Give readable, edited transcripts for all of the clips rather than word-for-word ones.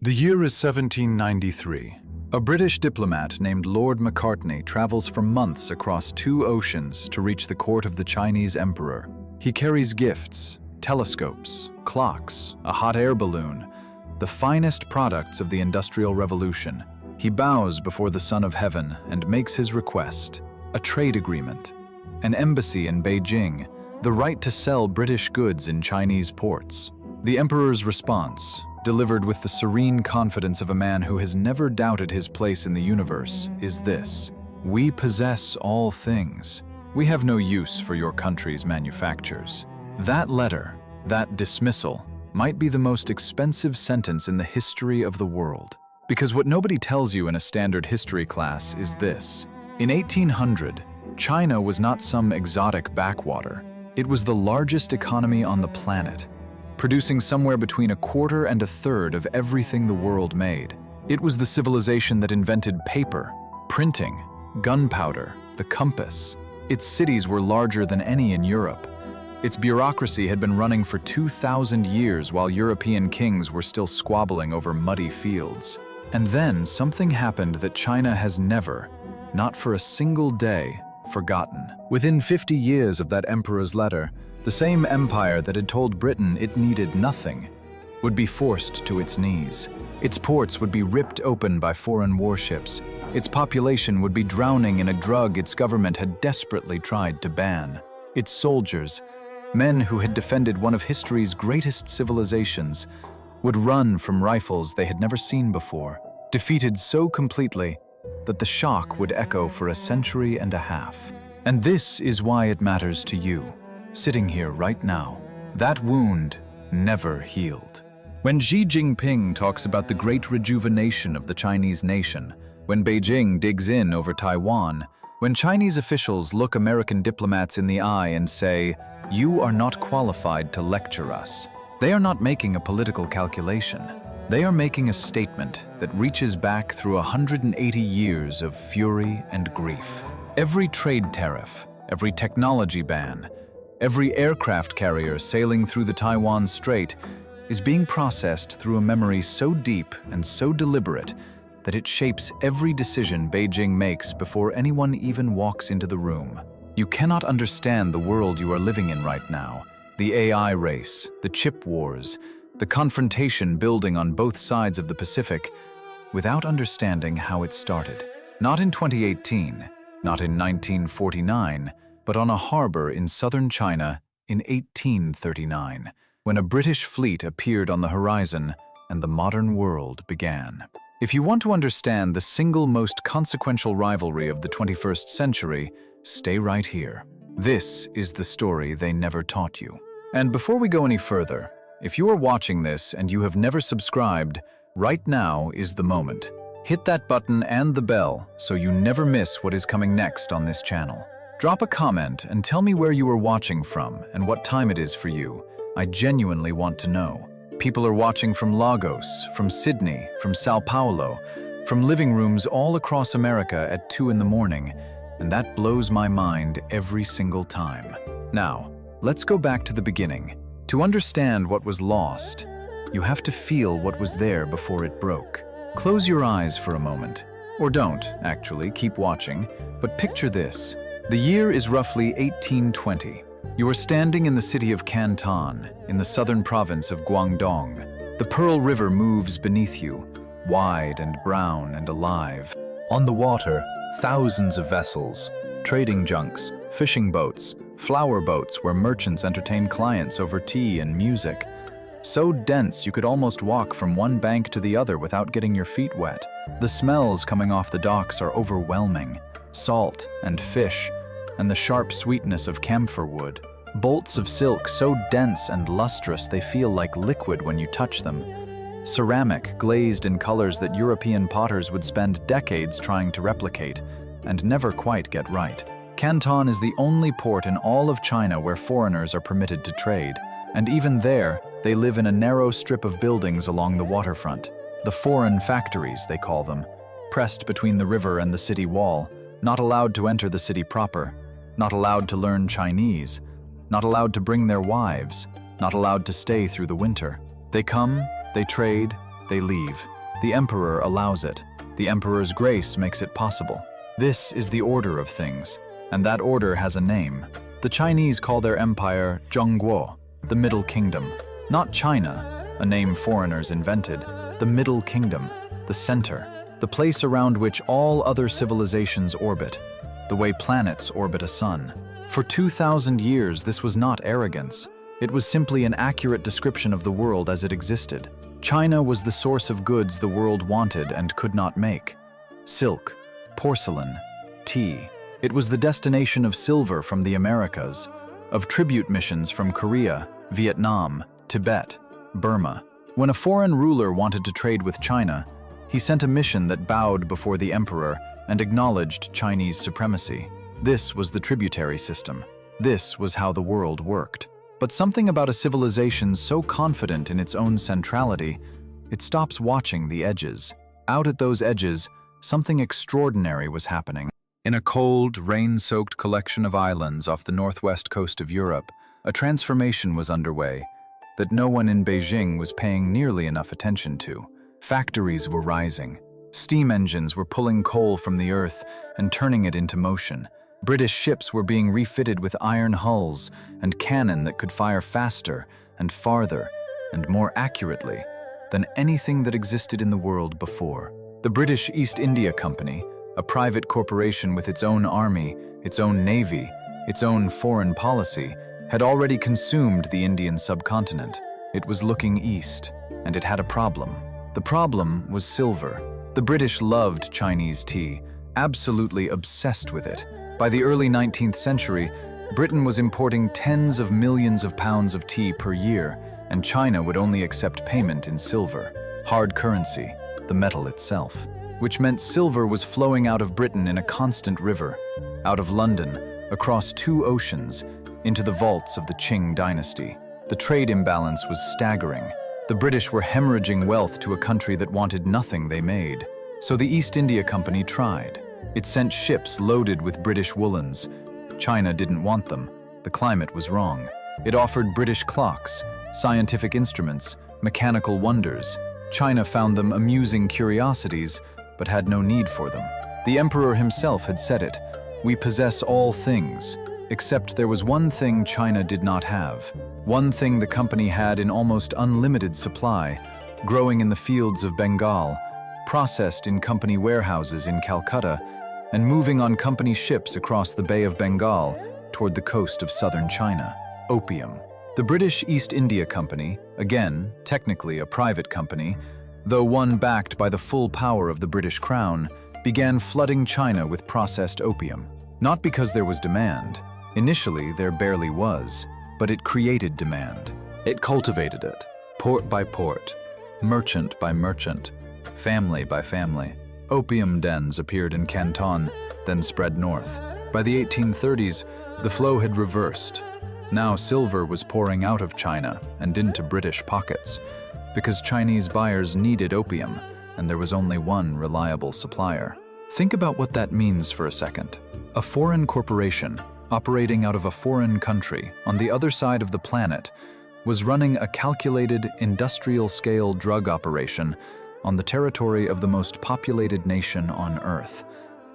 The year is 1793. A British diplomat named Lord Macartney travels for months across 2 oceans to reach the court of the Chinese emperor. He carries gifts, telescopes, clocks, a hot air balloon, the finest products of the Industrial Revolution. He bows before the Son of Heaven and makes his request: a trade agreement, an embassy in Beijing, the right to sell British goods in Chinese ports. The emperor's response, delivered with the serene confidence of a man who has never doubted his place in the universe, is this: "We possess all things. We have no use for your country's manufactures." That letter, that dismissal, might be the most expensive sentence in the history of the world. Because what nobody tells you in a standard history class is this: in 1800, China was not some exotic backwater. It was the largest economy on the planet, producing somewhere between 1/4 and 1/3 of everything the world made. It was the civilization that invented paper, printing, gunpowder, the compass. Its cities were larger than any in Europe. Its bureaucracy had been running for 2,000 years while European kings were still squabbling over muddy fields. And then something happened that China has never, not for a single day, forgotten. Within 50 years of that emperor's letter, the same empire that had told Britain it needed nothing would be forced to its knees. Its ports would be ripped open by foreign warships. Its population would be drowning in a drug its government had desperately tried to ban. Its soldiers, men who had defended one of history's greatest civilizations, would run from rifles they had never seen before, defeated so completely that the shock would echo for a century and a half. And this is why it matters to you, sitting here right now. That wound never healed. When Xi Jinping talks about the great rejuvenation of the Chinese nation, when Beijing digs in over Taiwan, when Chinese officials look American diplomats in the eye and say, "You are not qualified to lecture us," they are not making a political calculation. They are making a statement that reaches back through 180 years of fury and grief. Every trade tariff, every technology ban, every aircraft carrier sailing through the Taiwan Strait is being processed through a memory so deep and so deliberate that it shapes every decision Beijing makes before anyone even walks into the room. You cannot understand the world you are living in right now, the AI race, the chip wars, the confrontation building on both sides of the Pacific, without understanding how it started. Not in 2018, not in 1949, but on a harbor in southern China in 1839, when a British fleet appeared on the horizon and the modern world began. If you want to understand the single most consequential rivalry of the 21st century, stay right here. This is the story they never taught you. And before we go any further, if you are watching this and you have never subscribed, right now is the moment. Hit that button and the bell so you never miss what is coming next on this channel. Drop a comment and tell me where you are watching from and what time it is for you. I genuinely want to know. People are watching from Lagos, from Sydney, from Sao Paulo, from living rooms all across America at 2 in the morning, and that blows my mind every single time. Now, let's go back to the beginning. To understand what was lost, you have to feel what was there before it broke. Close your eyes for a moment. Or don't, actually, keep watching, but picture this. The year is roughly 1820. You are standing in the city of Canton, in the southern province of Guangdong. The Pearl River moves beneath you, wide and brown and alive. On the water, thousands of vessels, trading junks, fishing boats, flower boats where merchants entertain clients over tea and music. So dense you could almost walk from one bank to the other without getting your feet wet. The smells coming off the docks are overwhelming. Salt and fish, and the sharp sweetness of camphor wood. Bolts of silk so dense and lustrous they feel like liquid when you touch them. Ceramic glazed in colors that European potters would spend decades trying to replicate and never quite get right. Canton is the only port in all of China where foreigners are permitted to trade, and even there, they live in a narrow strip of buildings along the waterfront. The foreign factories, they call them, pressed between the river and the city wall, not allowed to enter the city proper, not allowed to learn Chinese, not allowed to bring their wives, not allowed to stay through the winter. They come, they trade, they leave. The emperor allows it. The emperor's grace makes it possible. This is the order of things, and that order has a name. The Chinese call their empire Zhongguo, the Middle Kingdom. Not China, a name foreigners invented. The Middle Kingdom, the center, the place around which all other civilizations orbit, the way planets orbit a sun. For 2,000 years, this was not arrogance. It was simply an accurate description of the world as it existed. China was the source of goods the world wanted and could not make. Silk, porcelain, tea. It was the destination of silver from the Americas, of tribute missions from Korea, Vietnam, Tibet, Burma. When a foreign ruler wanted to trade with China, he sent a mission that bowed before the emperor and acknowledged Chinese supremacy. This was the tributary system. This was how the world worked. But something about a civilization so confident in its own centrality, it stops watching the edges. Out at those edges, something extraordinary was happening. In a cold, rain-soaked collection of islands off the northwest coast of Europe, a transformation was underway that no one in Beijing was paying nearly enough attention to. Factories were rising. Steam engines were pulling coal from the earth and turning it into motion. British ships were being refitted with iron hulls and cannon that could fire faster and farther and more accurately than anything that existed in the world before. The British East India Company, a private corporation with its own army, its own navy, its own foreign policy, had already consumed the Indian subcontinent. It was looking east, and it had a problem. The problem was silver. The British loved Chinese tea, absolutely obsessed with it. By the early 19th century, Britain was importing tens of millions of pounds of tea per year, and China would only accept payment in silver, hard currency, the metal itself, which meant silver was flowing out of Britain in a constant river, out of London, across 2 oceans, into the vaults of the Qing Dynasty. The trade imbalance was staggering. The British were hemorrhaging wealth to a country that wanted nothing they made. So the East India Company tried. It sent ships loaded with British woolens. China didn't want them. The climate was wrong. It offered British clocks, scientific instruments, mechanical wonders. China found them amusing curiosities, but had no need for them. The emperor himself had said it. We possess all things, except there was one thing China did not have. One thing the company had in almost unlimited supply, growing in the fields of Bengal, processed in company warehouses in Calcutta, and moving on company ships across the Bay of Bengal toward the coast of southern China. Opium. The British East India Company, again, technically a private company, though one backed by the full power of the British Crown, began flooding China with processed opium. Not because there was demand. Initially, there barely was, but it created demand. It cultivated it, port by port, merchant by merchant, family by family. Opium dens appeared in Canton, then spread north. By the 1830s, the flow had reversed. Now silver was pouring out of China and into British pockets, because Chinese buyers needed opium, and there was only one reliable supplier. Think about what that means for a second. A foreign corporation, operating out of a foreign country on the other side of the planet, was running a calculated, industrial-scale drug operation on the territory of the most populated nation on Earth,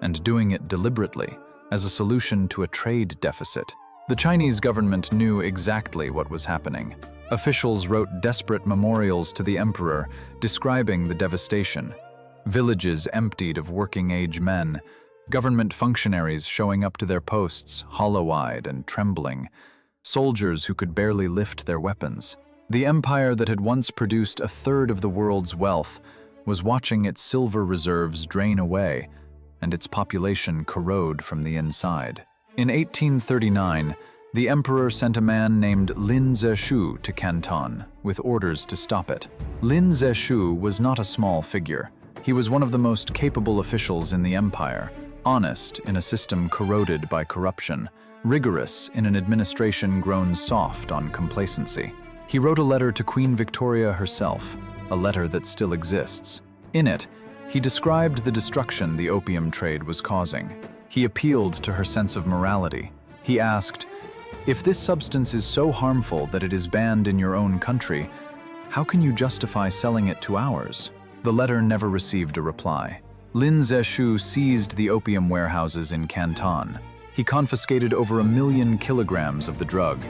and doing it deliberately as a solution to a trade deficit. The Chinese government knew exactly what was happening. Officials wrote desperate memorials to the emperor describing the devastation. Villages emptied of working-age men, government functionaries showing up to their posts, hollow-eyed and trembling, soldiers who could barely lift their weapons. The empire that had once produced a third of the world's wealth was watching its silver reserves drain away and its population corrode from the inside. In 1839, the emperor sent a man named Lin Zexu to Canton with orders to stop it. Lin Zexu was not a small figure. He was one of the most capable officials in the empire, honest in a system corroded by corruption, rigorous in an administration grown soft on complacency. He wrote a letter to Queen Victoria herself, a letter that still exists. In it, he described the destruction the opium trade was causing. He appealed to her sense of morality. He asked, "If this substance is so harmful that it is banned in your own country, How can you justify selling it to ours? The letter never received a reply. Lin Zexu seized the opium warehouses in Canton. He confiscated over 1 million kilograms of the drug,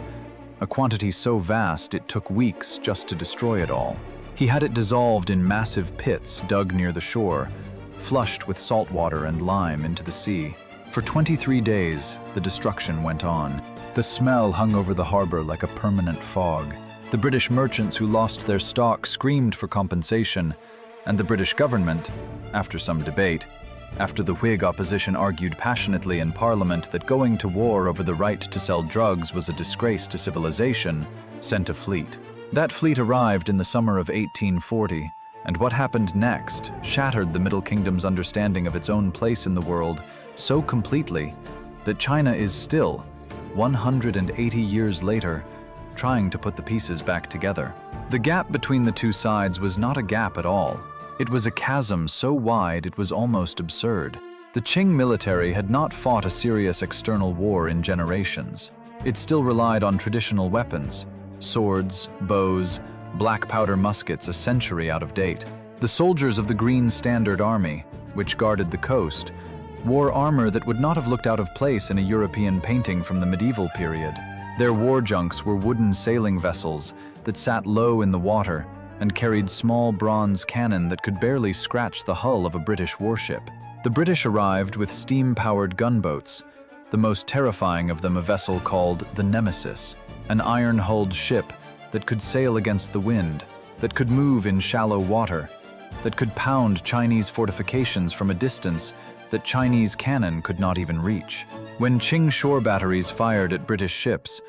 a quantity so vast it took weeks just to destroy it all. He had it dissolved in massive pits dug near the shore, flushed with salt water and lime into the sea. For 23 days, the destruction went on. The smell hung over the harbor like a permanent fog. The British merchants who lost their stock screamed for compensation, and the British government, after some debate, after the Whig opposition argued passionately in Parliament that going to war over the right to sell drugs was a disgrace to civilization, sent a fleet. That fleet arrived in the summer of 1840, and what happened next shattered the Middle Kingdom's understanding of its own place in the world so completely that China is still, 180 years later, trying to put the pieces back together. The gap between the two sides was not a gap at all. It was a chasm so wide it was almost absurd. The Qing military had not fought a serious external war in generations. It still relied on traditional weapons, swords, bows, black powder muskets a century out of date. The soldiers of the Green Standard Army, which guarded the coast, wore armor that would not have looked out of place in a European painting from the medieval period. Their war junks were wooden sailing vessels that sat low in the water and carried small bronze cannon that could barely scratch the hull of a British warship. The British arrived with steam-powered gunboats, the most terrifying of them a vessel called the Nemesis, an iron-hulled ship that could sail against the wind, that could move in shallow water, that could pound Chinese fortifications from a distance that Chinese cannon could not even reach. When Qing shore batteries fired at British ships,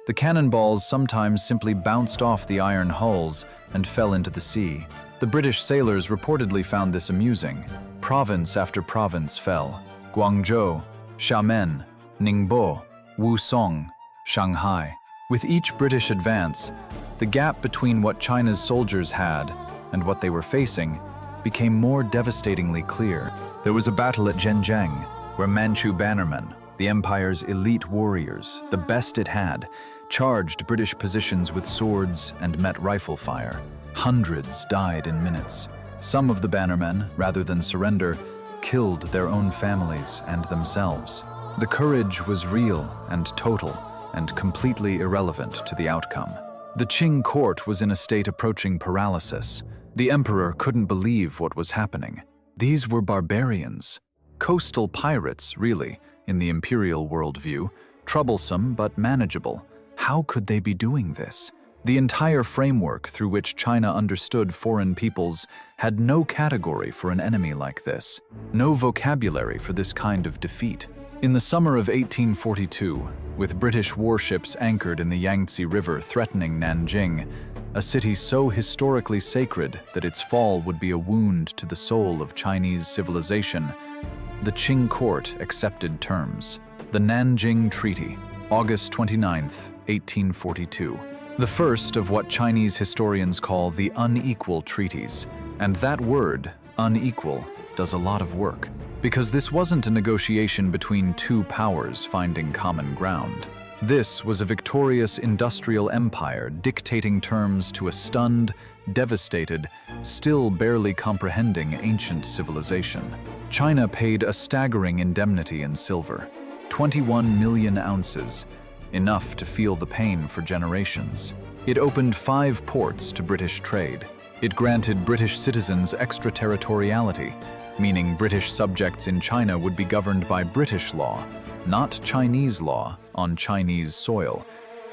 the cannonballs sometimes simply bounced off the iron hulls and fell into the sea. The British sailors reportedly found this amusing. Province after province fell. Guangzhou, Xiamen, Ningbo, Wusong, Shanghai. With each British advance, the gap between what China's soldiers had and what they were facing became more devastatingly clear. There was a battle at Zhenjiang, where Manchu bannermen, the empire's elite warriors, the best it had, charged British positions with swords and met rifle fire. Hundreds died in minutes. Some of the bannermen, rather than surrender, killed their own families and themselves. The courage was real and total, and completely irrelevant to the outcome. The Qing court was in a state approaching paralysis. The emperor couldn't believe what was happening. These were barbarians. Coastal pirates, really, in the imperial worldview, troublesome but manageable. How could they be doing this? The entire framework through which China understood foreign peoples had no category for an enemy like this, no vocabulary for this kind of defeat. In the summer of 1842, with British warships anchored in the Yangtze River threatening Nanjing, a city so historically sacred that its fall would be a wound to the soul of Chinese civilization, the Qing court accepted terms. The Nanjing Treaty, August 29, 1842. The first of what Chinese historians call the unequal treaties. And that word, unequal, does a lot of work. Because this wasn't a negotiation between two powers finding common ground. This was a victorious industrial empire dictating terms to a stunned, devastated, still barely comprehending ancient civilization. China paid a staggering indemnity in silver, 21 million ounces, enough to feel the pain for generations. It opened 5 ports to British trade. It granted British citizens extraterritoriality, meaning British subjects in China would be governed by British law, not Chinese law on Chinese soil,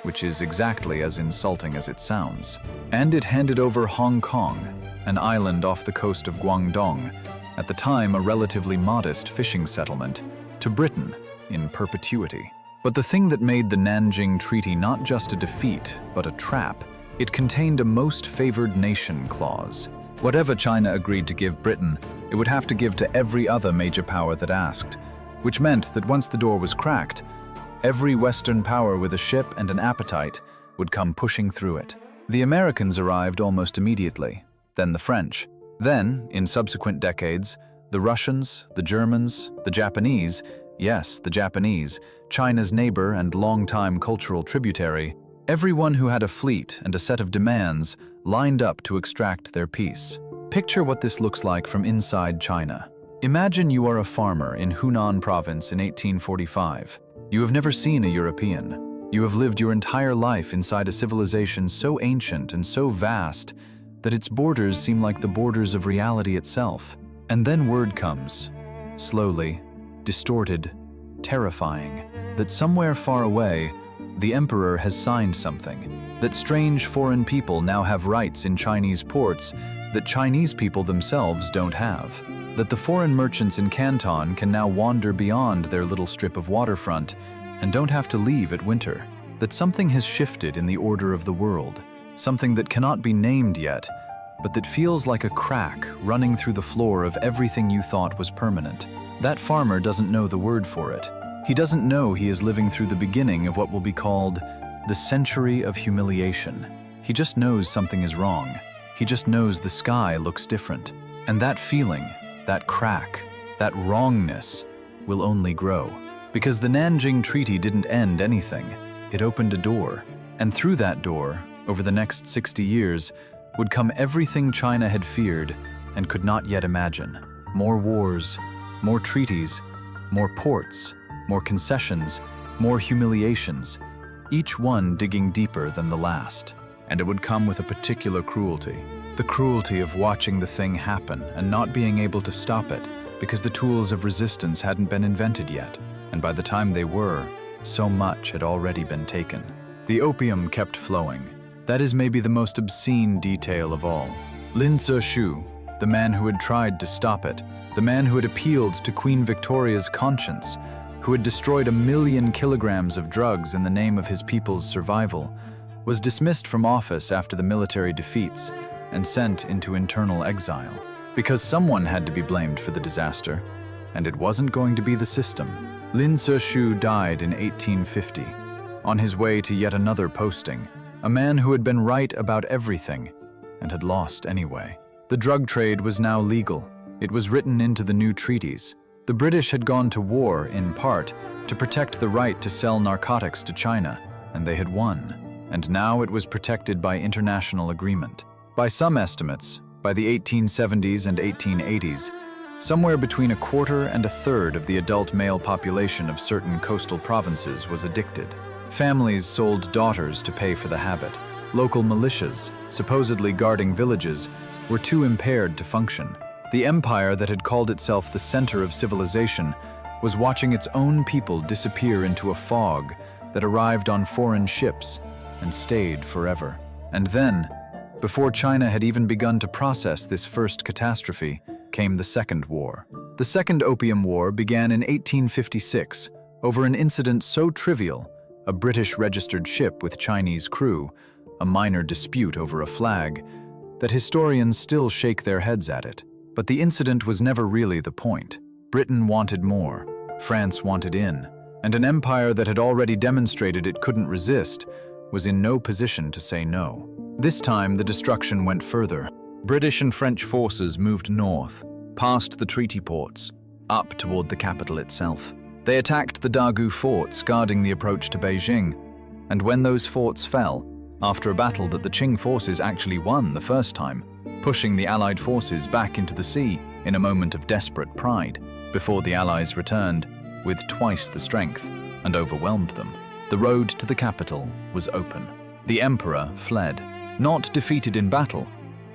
which is exactly as insulting as it sounds. And it handed over Hong Kong, an island off the coast of Guangdong, at the time a relatively modest fishing settlement, to Britain in perpetuity. But the thing that made the Nanjing Treaty not just a defeat, but a trap, it contained a most favored nation clause. Whatever China agreed to give Britain, it would have to give to every other major power that asked, which meant that once the door was cracked, every Western power with a ship and an appetite would come pushing through it. The Americans arrived almost immediately, then the French. Then, in subsequent decades, the Russians, the Germans, the Japanese, yes, the Japanese, China's neighbor and longtime cultural tributary, Everyone who had a fleet and a set of demands lined up to extract their piece. Picture what this looks like from inside China. Imagine you are a farmer in Hunan province in 1845. You have never seen a European. You have lived your entire life inside a civilization so ancient and so vast that its borders seem like the borders of reality itself. And then word comes, slowly, distorted, terrifying, that somewhere far away, the emperor has signed something, that strange foreign people now have rights in Chinese ports that Chinese people themselves don't have, that the foreign merchants in Canton can now wander beyond their little strip of waterfront and don't have to leave at winter, that something has shifted in the order of the world, something that cannot be named yet, but that feels like a crack running through the floor of everything you thought was permanent. That farmer doesn't know the word for it. He doesn't know he is living through the beginning of what will be called the Century of Humiliation. He just knows something is wrong. He just knows the sky looks different. And that feeling, that crack, that wrongness will only grow. Because the Nanjing Treaty didn't end anything. It opened a door. And through that door, over the next 60 years, would come everything China had feared and could not yet imagine. More wars, more treaties, more ports, more concessions, more humiliations, each one digging deeper than the last. And it would come with a particular cruelty. The cruelty of watching the thing happen and not being able to stop it because the tools of resistance hadn't been invented yet. And by the time they were, so much had already been taken. The opium kept flowing. That is maybe the most obscene detail of all. Lin Zexu, the man who had tried to stop it, the man who had appealed to Queen Victoria's conscience, who had destroyed 1 million kilograms of drugs in the name of his people's survival, was dismissed from office after the military defeats and sent into internal exile. Because someone had to be blamed for the disaster, and it wasn't going to be the system. Lin Zexu died in 1850, on his way to yet another posting, a man who had been right about everything and had lost anyway. The drug trade was now legal. It was written into the new treaties. The British had gone to war, in part, to protect the right to sell narcotics to China, and they had won. And now it was protected by international agreement. By some estimates, by the 1870s and 1880s, somewhere between 1/4 and 1/3 of the adult male population of certain coastal provinces was addicted. Families sold daughters to pay for the habit. Local militias, supposedly guarding villages, were too impaired to function. The empire that had called itself the center of civilization was watching its own people disappear into a fog that arrived on foreign ships and stayed forever. And then, before China had even begun to process this first catastrophe, came the Second War. The Second Opium War began in 1856 over an incident so trivial, a British-registered ship with Chinese crew, a minor dispute over a flag, that historians still shake their heads at it. But the incident was never really the point. Britain wanted more, France wanted in, and an empire that had already demonstrated it couldn't resist was in no position to say no. This time, the destruction went further. British and French forces moved north, past the treaty ports, up toward the capital itself. They attacked the Dagu forts guarding the approach to Beijing, and when those forts fell, after a battle that the Qing forces actually won the first time, pushing the Allied forces back into the sea in a moment of desperate pride, before the Allies returned with twice the strength and overwhelmed them, the road to the capital was open. The emperor fled, not defeated in battle,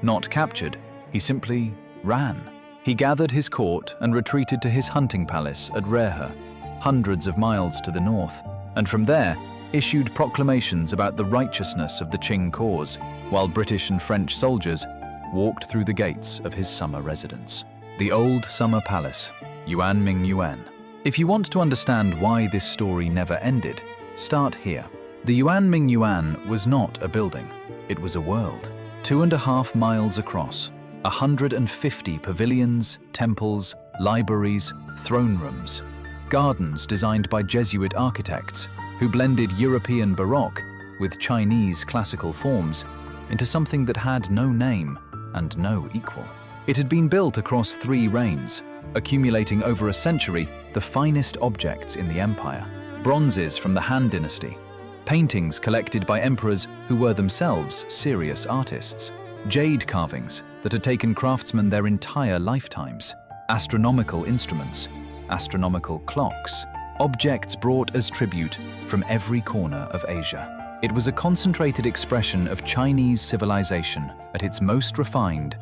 not captured, he simply ran. He gathered his court and retreated to his hunting palace at Rehe, hundreds of miles to the north, and from there issued proclamations about the righteousness of the Qing cause, while British and French soldiers walked through the gates of his summer residence. The old summer palace, Yuanmingyuan. If you want to understand why this story never ended, start here. The Yuanmingyuan was not a building, it was a world. 2.5 miles across, 150 pavilions, temples, libraries, throne rooms, gardens designed by Jesuit architects who blended European Baroque with Chinese classical forms into something that had no name and no equal. It had been built across 3 reigns, accumulating over a century the finest objects in the empire. Bronzes from the Han Dynasty, paintings collected by emperors who were themselves serious artists, jade carvings that had taken craftsmen their entire lifetimes, astronomical instruments, astronomical clocks, objects brought as tribute from every corner of Asia. It was a concentrated expression of Chinese civilization at its most refined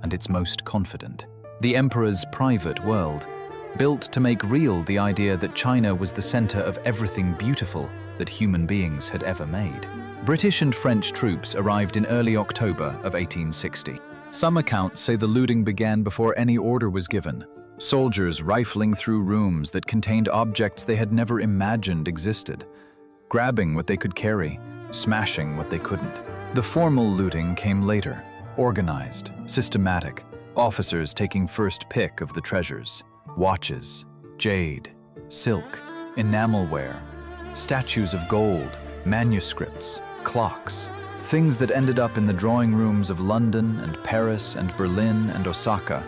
and its most confident. The emperor's private world, built to make real the idea that China was the center of everything beautiful that human beings had ever made. British and French troops arrived in early October of 1860. Some accounts say the looting began before any order was given, soldiers rifling through rooms that contained objects they had never imagined existed, grabbing what they could carry, smashing what they couldn't. The formal looting came later, organized, systematic, officers taking first pick of the treasures: watches, jade, silk, enamelware, statues of gold, manuscripts, clocks, things that ended up in the drawing rooms of London and Paris and Berlin and Osaka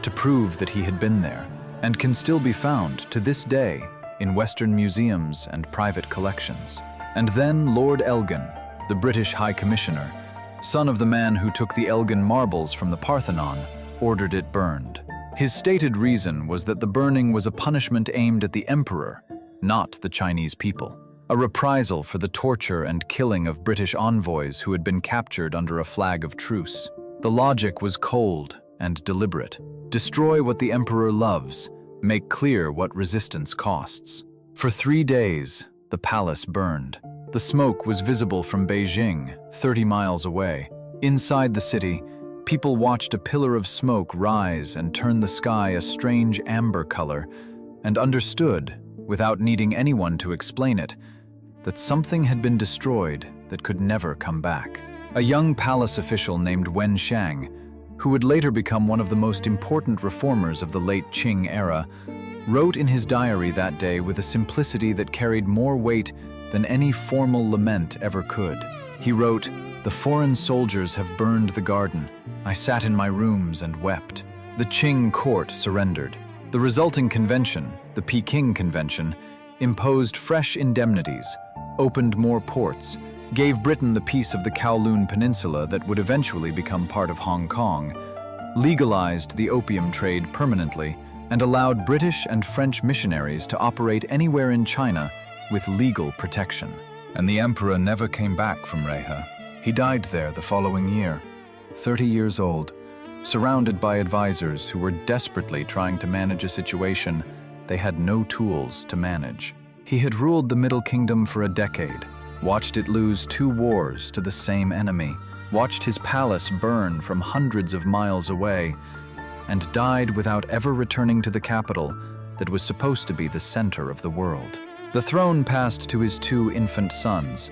to prove that he had been there, and can still be found to this day in Western museums and private collections. And then Lord Elgin, the British High Commissioner, son of the man who took the Elgin marbles from the Parthenon, ordered it burned. His stated reason was that the burning was a punishment aimed at the emperor, not the Chinese people, a reprisal for the torture and killing of British envoys who had been captured under a flag of truce. The logic was cold and deliberate. Destroy what the emperor loves, make clear what resistance costs. For 3 days, the palace burned. The smoke was visible from Beijing, 30 miles away. Inside the city, people watched a pillar of smoke rise and turn the sky a strange amber color, and understood, without needing anyone to explain it, that something had been destroyed that could never come back. A young palace official named Wen Shang, who would later become one of the most important reformers of the late Qing era, wrote in his diary that day with a simplicity that carried more weight than any formal lament ever could. He wrote, "The foreign soldiers have burned the garden. I sat in my rooms and wept." The Qing court surrendered. The resulting convention, the Peking Convention, imposed fresh indemnities, opened more ports, gave Britain the piece of the Kowloon Peninsula that would eventually become part of Hong Kong, legalized the opium trade permanently, and allowed British and French missionaries to operate anywhere in China with legal protection. And the emperor never came back from Rehe. He died there the following year, 30 years old, surrounded by advisors who were desperately trying to manage a situation they had no tools to manage. He had ruled the Middle Kingdom for a decade, watched it lose 2 wars to the same enemy, watched his palace burn from hundreds of miles away, and died without ever returning to the capital that was supposed to be the center of the world. The throne passed to his 2 infant sons,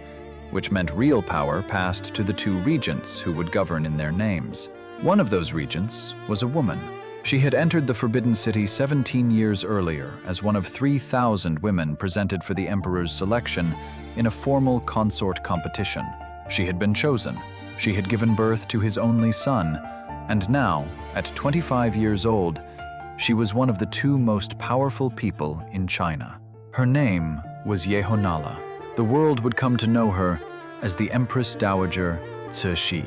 which meant real power passed to the 2 regents who would govern in their names. One of those regents was a woman. She had entered the Forbidden City 17 years earlier as one of 3,000 women presented for the emperor's selection in a formal consort competition. She had been chosen. She had given birth to his only son, and now, at 25 years old, she was one of the 2 most powerful people in China. Her name was Yehonala. The world would come to know her as the Empress Dowager Cixi.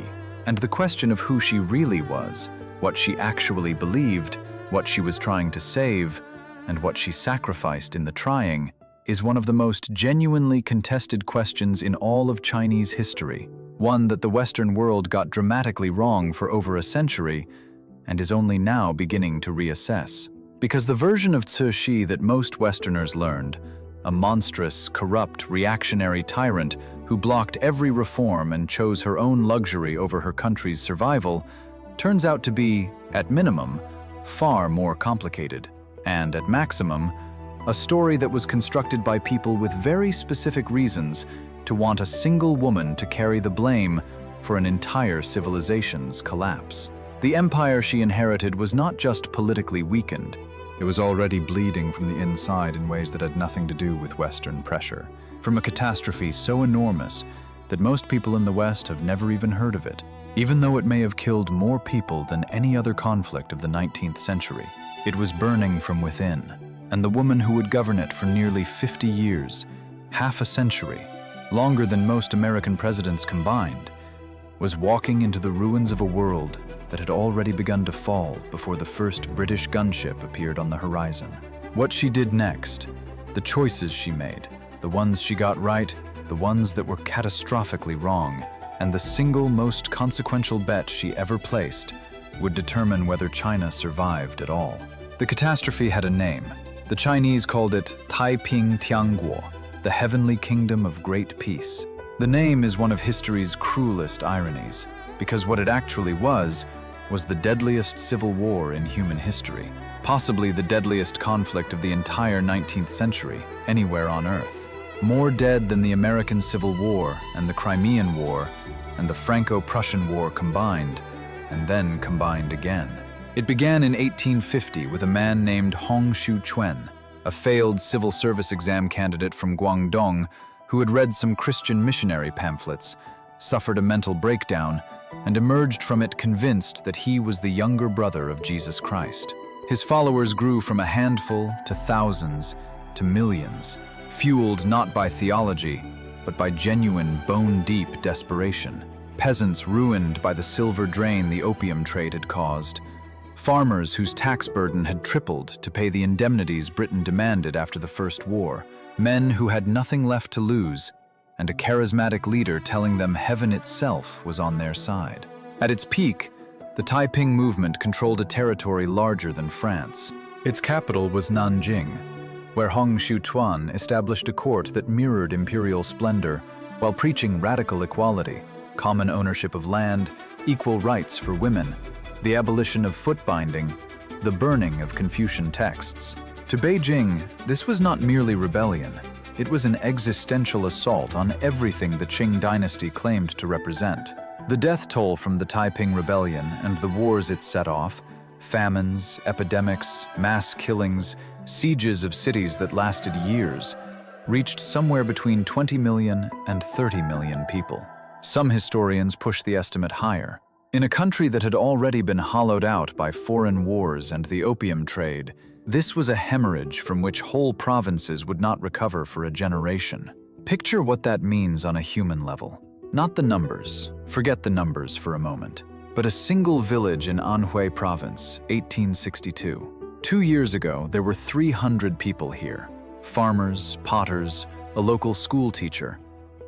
And the question of who she really was, what she actually believed, what she was trying to save, and what she sacrificed in the trying, is one of the most genuinely contested questions in all of Chinese history, one that the Western world got dramatically wrong for over a century and is only now beginning to reassess. Because the version of Cixi that most Westerners learned, a monstrous, corrupt, reactionary tyrant who blocked every reform and chose her own luxury over her country's survival, turns out to be, at minimum, far more complicated, and at maximum, a story that was constructed by people with very specific reasons to want a single woman to carry the blame for an entire civilization's collapse. The empire she inherited was not just politically weakened, it was already bleeding from the inside in ways that had nothing to do with Western pressure, from a catastrophe so enormous that most people in the West have never even heard of it. Even though it may have killed more people than any other conflict of the 19th century, it was burning from within, and the woman who would govern it for nearly 50 years, half a century, longer than most American presidents combined, was walking into the ruins of a world that had already begun to fall before the first British gunship appeared on the horizon. What she did next, the choices she made, the ones she got right, the ones that were catastrophically wrong, and the single most consequential bet she ever placed would determine whether China survived at all. The catastrophe had a name. The Chinese called it Taiping Rebellion, the heavenly kingdom of great peace. The name is one of history's cruelest ironies, because what it actually was the deadliest civil war in human history, possibly the deadliest conflict of the entire 19th century, anywhere on Earth. More dead than the American Civil War and the Crimean War and the Franco-Prussian War combined, and then combined again. It began in 1850 with a man named Hong Xiuquan, a failed civil service exam candidate from Guangdong who had read some Christian missionary pamphlets, suffered a mental breakdown, and emerged from it convinced that he was the younger brother of Jesus Christ. His followers grew from a handful to thousands to millions, fueled not by theology, but by genuine, bone-deep desperation. Peasants ruined by the silver drain the opium trade had caused. Farmers whose tax burden had tripled to pay the indemnities Britain demanded after the First War. Men who had nothing left to lose, and a charismatic leader telling them heaven itself was on their side. At its peak, the Taiping movement controlled a territory larger than France. Its capital was Nanjing, where Hong Xiuquan established a court that mirrored imperial splendor while preaching radical equality, common ownership of land, equal rights for women, the abolition of foot binding, the burning of Confucian texts. To Beijing, this was not merely rebellion. It was an existential assault on everything the Qing dynasty claimed to represent. The death toll from the Taiping Rebellion and the wars it set off, famines, epidemics, mass killings, sieges of cities that lasted years, reached somewhere between 20 million and 30 million people. Some historians push the estimate higher. In a country that had already been hollowed out by foreign wars and the opium trade, this was a hemorrhage from which whole provinces would not recover for a generation. Picture what that means on a human level. Not the numbers, forget the numbers for a moment, but a single village in Anhui Province, 1862. 2 years ago, there were 300 people here. Farmers, potters, a local school teacher,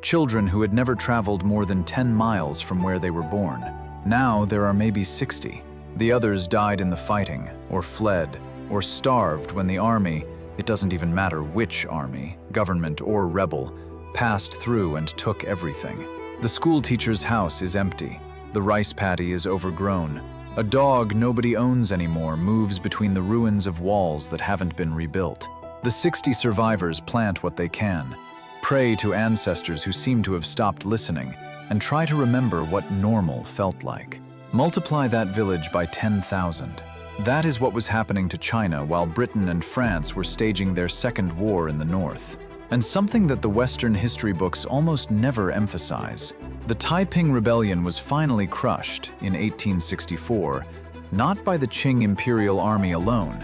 children who had never traveled more than 10 miles from where they were born. Now there are maybe 60. The others died in the fighting, or fled, or starved when the army, it doesn't even matter which army, government or rebel, passed through and took everything. The school teacher's house is empty. The rice paddy is overgrown. A dog nobody owns anymore moves between the ruins of walls that haven't been rebuilt. The 60 survivors plant what they can, pray to ancestors who seem to have stopped listening, and try to remember what normal felt like. Multiply that village by 10,000. That is what was happening to China while Britain and France were staging their second war in the north. And something that the Western history books almost never emphasize. The Taiping Rebellion was finally crushed in 1864, not by the Qing Imperial Army alone.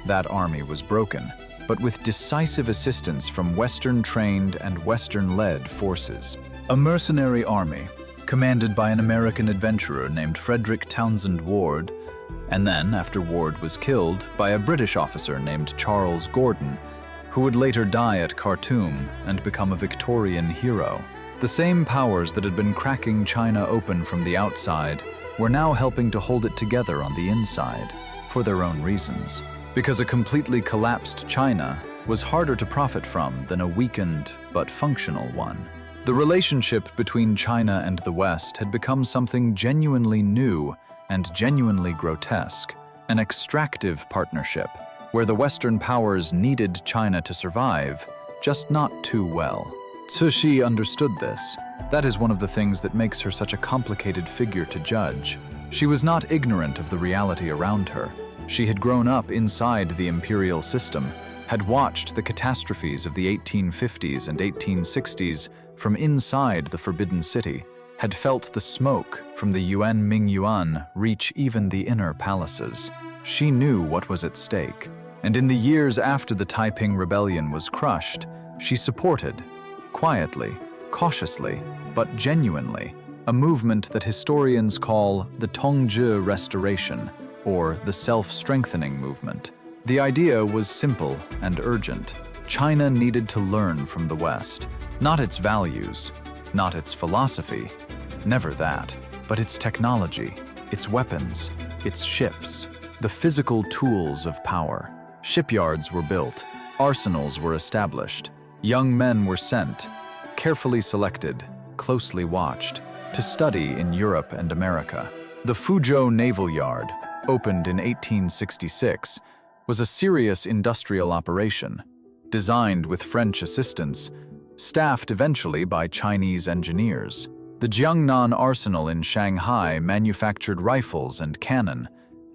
That army was broken, but with decisive assistance from Western-trained and Western-led forces. A mercenary army, commanded by an American adventurer named Frederick Townsend Ward, and then, after Ward was killed, by a British officer named Charles Gordon, who would later die at Khartoum and become a Victorian hero. The same powers that had been cracking China open from the outside were now helping to hold it together on the inside, for their own reasons. Because a completely collapsed China was harder to profit from than a weakened but functional one. The relationship between China and the West had become something genuinely new and genuinely grotesque, an extractive partnership, where the Western powers needed China to survive, just not too well. Cixi understood this. That is one of the things that makes her such a complicated figure to judge. She was not ignorant of the reality around her. She had grown up inside the imperial system, had watched the catastrophes of the 1850s and 1860s from inside the Forbidden City, had felt the smoke from the Yuanmingyuan reach even the inner palaces. She knew what was at stake. And in the years after the Taiping Rebellion was crushed, she supported, quietly, cautiously, but genuinely, a movement that historians call the Tongzhi Restoration, or the self-strengthening movement. The idea was simple and urgent. China needed to learn from the West, not its values, not its philosophy, never that, but its technology, its weapons, its ships, the physical tools of power. Shipyards were built, arsenals were established, young men were sent, carefully selected, closely watched, to study in Europe and America. The Fuzhou Naval Yard, opened in 1866, was a serious industrial operation, designed with French assistance, staffed eventually by Chinese engineers. The Jiangnan Arsenal in Shanghai manufactured rifles and cannon,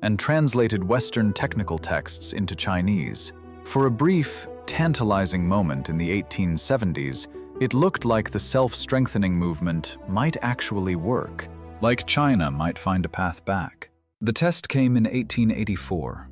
and translated Western technical texts into Chinese. For a brief, tantalizing moment in the 1870s, it looked like the self-strengthening movement might actually work, like China might find a path back. The test came in 1884,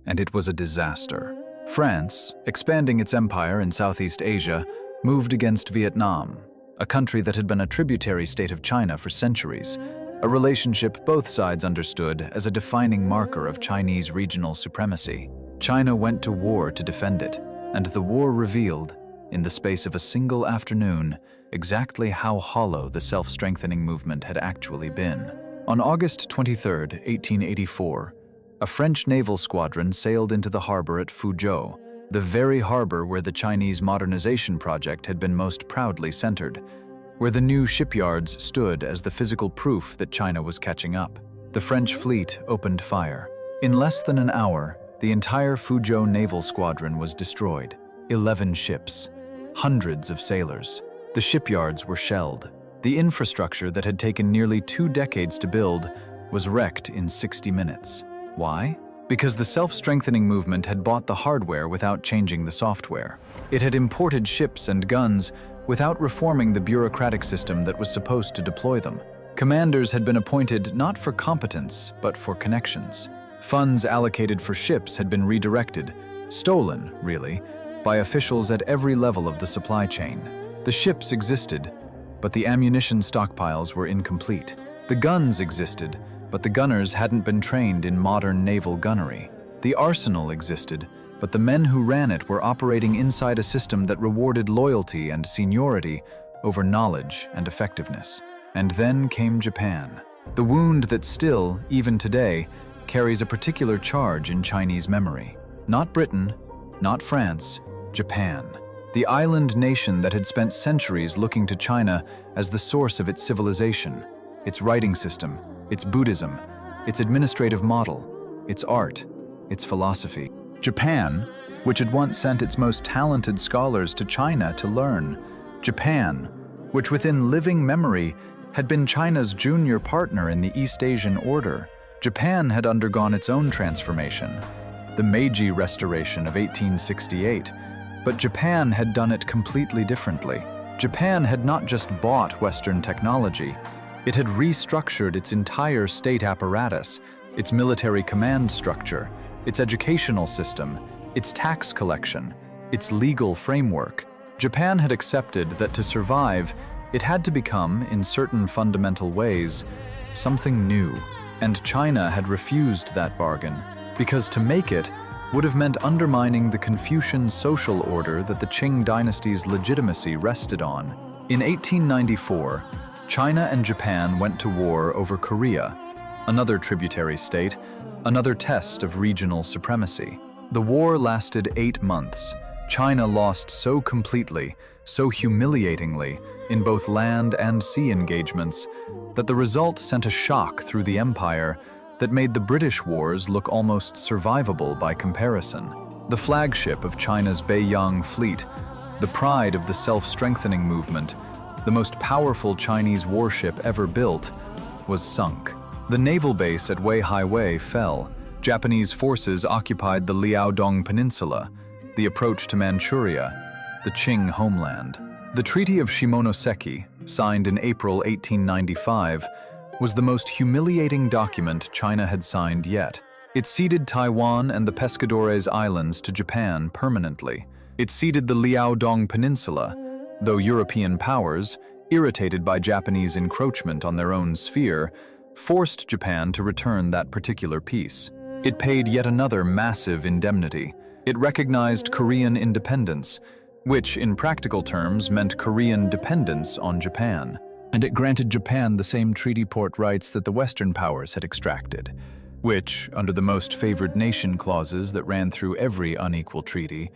and it was a disaster. France, expanding its empire in Southeast Asia, moved against Vietnam, a country that had been a tributary state of China for centuries, a relationship both sides understood as a defining marker of Chinese regional supremacy. China went to war to defend it, and the war revealed, in the space of a single afternoon, exactly how hollow the self-strengthening movement had actually been. On August 23, 1884, a French naval squadron sailed into the harbor at Fuzhou, the very harbor where the Chinese modernization project had been most proudly centered, where the new shipyards stood as the physical proof that China was catching up. The French fleet opened fire. In less than an hour, the entire Fuzhou naval squadron was destroyed. 11 ships, hundreds of sailors. The shipyards were shelled. The infrastructure that had taken nearly 2 decades to build was wrecked in 60 minutes. Why? Because the self-strengthening movement had bought the hardware without changing the software. It had imported ships and guns without reforming the bureaucratic system that was supposed to deploy them. Commanders had been appointed not for competence, but for connections. Funds allocated for ships had been redirected, stolen, really, by officials at every level of the supply chain. The ships existed, but the ammunition stockpiles were incomplete. The guns existed, but the gunners hadn't been trained in modern naval gunnery. The arsenal existed, but the men who ran it were operating inside a system that rewarded loyalty and seniority over knowledge and effectiveness. And then came Japan, the wound that still, even today, carries a particular charge in Chinese memory. Not Britain, not France, Japan. The island nation that had spent centuries looking to China as the source of its civilization, its writing system, its Buddhism, its administrative model, its art, its philosophy. Japan, which had once sent its most talented scholars to China to learn. Japan, which within living memory had been China's junior partner in the East Asian order. Japan had undergone its own transformation, the Meiji Restoration of 1868, but Japan had done it completely differently. Japan had not just bought Western technology, it had restructured its entire state apparatus, its military command structure, its educational system, its tax collection, its legal framework. Japan had accepted that to survive, it had to become, in certain fundamental ways, something new. And China had refused that bargain, because to make it would have meant undermining the Confucian social order that the Qing dynasty's legitimacy rested on. In 1894, China and Japan went to war over Korea, another tributary state, another test of regional supremacy. The war lasted 8 months. China lost so completely, so humiliatingly, in both land and sea engagements, that the result sent a shock through the empire that made the British wars look almost survivable by comparison. The flagship of China's Beijing fleet, the pride of the self-strengthening movement, the most powerful Chinese warship ever built, was sunk. The naval base at Weihai Wei fell. Japanese forces occupied the Liaodong Peninsula, the approach to Manchuria, the Qing homeland. The Treaty of Shimonoseki, signed in April 1895, was the most humiliating document China had signed yet. It ceded Taiwan and the Pescadores Islands to Japan permanently. It ceded the Liaodong Peninsula, though European powers, irritated by Japanese encroachment on their own sphere, forced Japan to return that particular piece. It paid yet another massive indemnity. It recognized Korean independence, which in practical terms meant Korean dependence on Japan. And it granted Japan the same treaty port rights that the Western powers had extracted, which, under the most favored nation clauses that ran through every unequal treaty,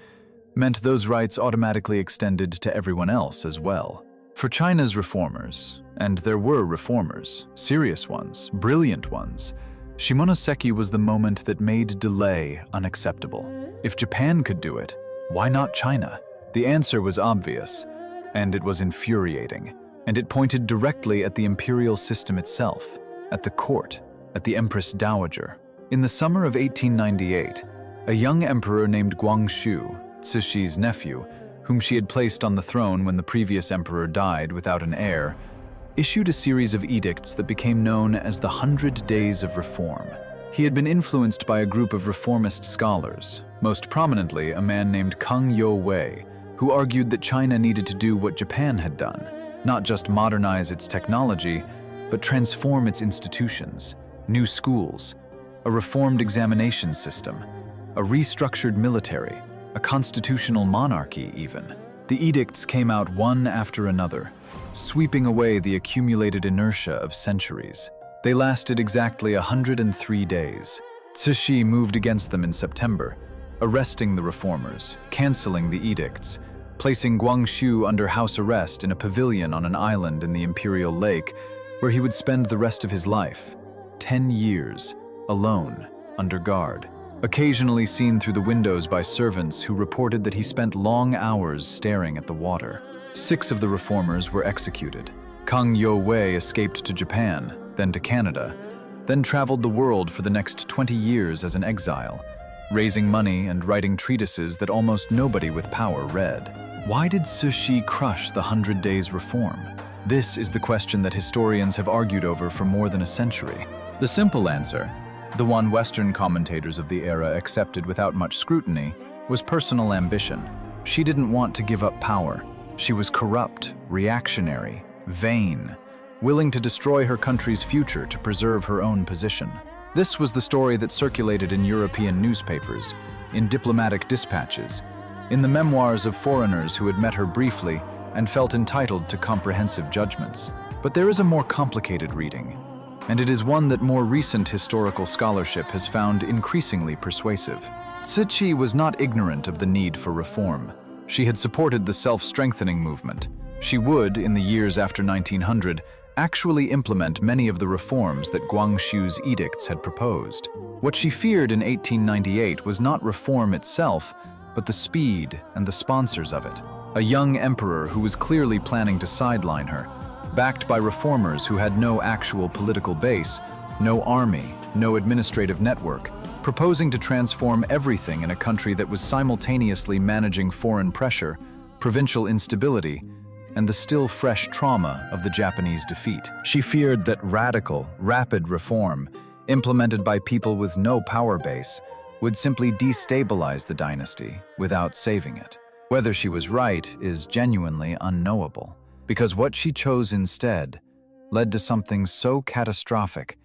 meant those rights automatically extended to everyone else as well. For China's reformers, and there were reformers, serious ones, brilliant ones, Shimonoseki was the moment that made delay unacceptable. If Japan could do it, why not China? The answer was obvious, and it was infuriating, and it pointed directly at the imperial system itself, at the court, at the Empress Dowager. In the summer of 1898, a young emperor named Guangxu, Cixi's nephew, whom she had placed on the throne when the previous emperor died without an heir, issued a series of edicts that became known as the 100 Days of Reform. He had been influenced by a group of reformist scholars, most prominently a man named Kang Youwei, who argued that China needed to do what Japan had done, not just modernize its technology, but transform its institutions, new schools, a reformed examination system, a restructured military, a constitutional monarchy even. The edicts came out one after another, sweeping away the accumulated inertia of centuries. They lasted exactly 103 days. Cixi moved against them in September, arresting the reformers, canceling the edicts, placing Guangxu under house arrest in a pavilion on an island in the imperial lake, where he would spend the rest of his life, 10 years, alone, under guard. Occasionally seen through the windows by servants who reported that he spent long hours staring at the water. 6 of the reformers were executed. Kang Youwei escaped to Japan, then to Canada, then traveled the world for the next 20 years as an exile, raising money and writing treatises that almost nobody with power read. Why did Cixi crush the 100 Days Reform? This is the question that historians have argued over for more than a century. The simple answer, the one Western commentators of the era accepted without much scrutiny, was personal ambition. She didn't want to give up power. She was corrupt, reactionary, vain, willing to destroy her country's future to preserve her own position. This was the story that circulated in European newspapers, in diplomatic dispatches, in the memoirs of foreigners who had met her briefly and felt entitled to comprehensive judgments. But there is a more complicated reading, and it is one that more recent historical scholarship has found increasingly persuasive. Cixi was not ignorant of the need for reform. She had supported the self-strengthening movement. She would, in the years after 1900, actually implement many of the reforms that Guangxu's edicts had proposed. What she feared in 1898 was not reform itself, but the speed and the sponsors of it. A young emperor who was clearly planning to sideline her, backed by reformers who had no actual political base, no army, no administrative network, proposing to transform everything in a country that was simultaneously managing foreign pressure, provincial instability, and the still fresh trauma of the Japanese defeat. She feared that radical, rapid reform, implemented by people with no power base, would simply destabilize the dynasty without saving it. Whether she was right is genuinely unknowable, because what she chose instead led to something so catastrophic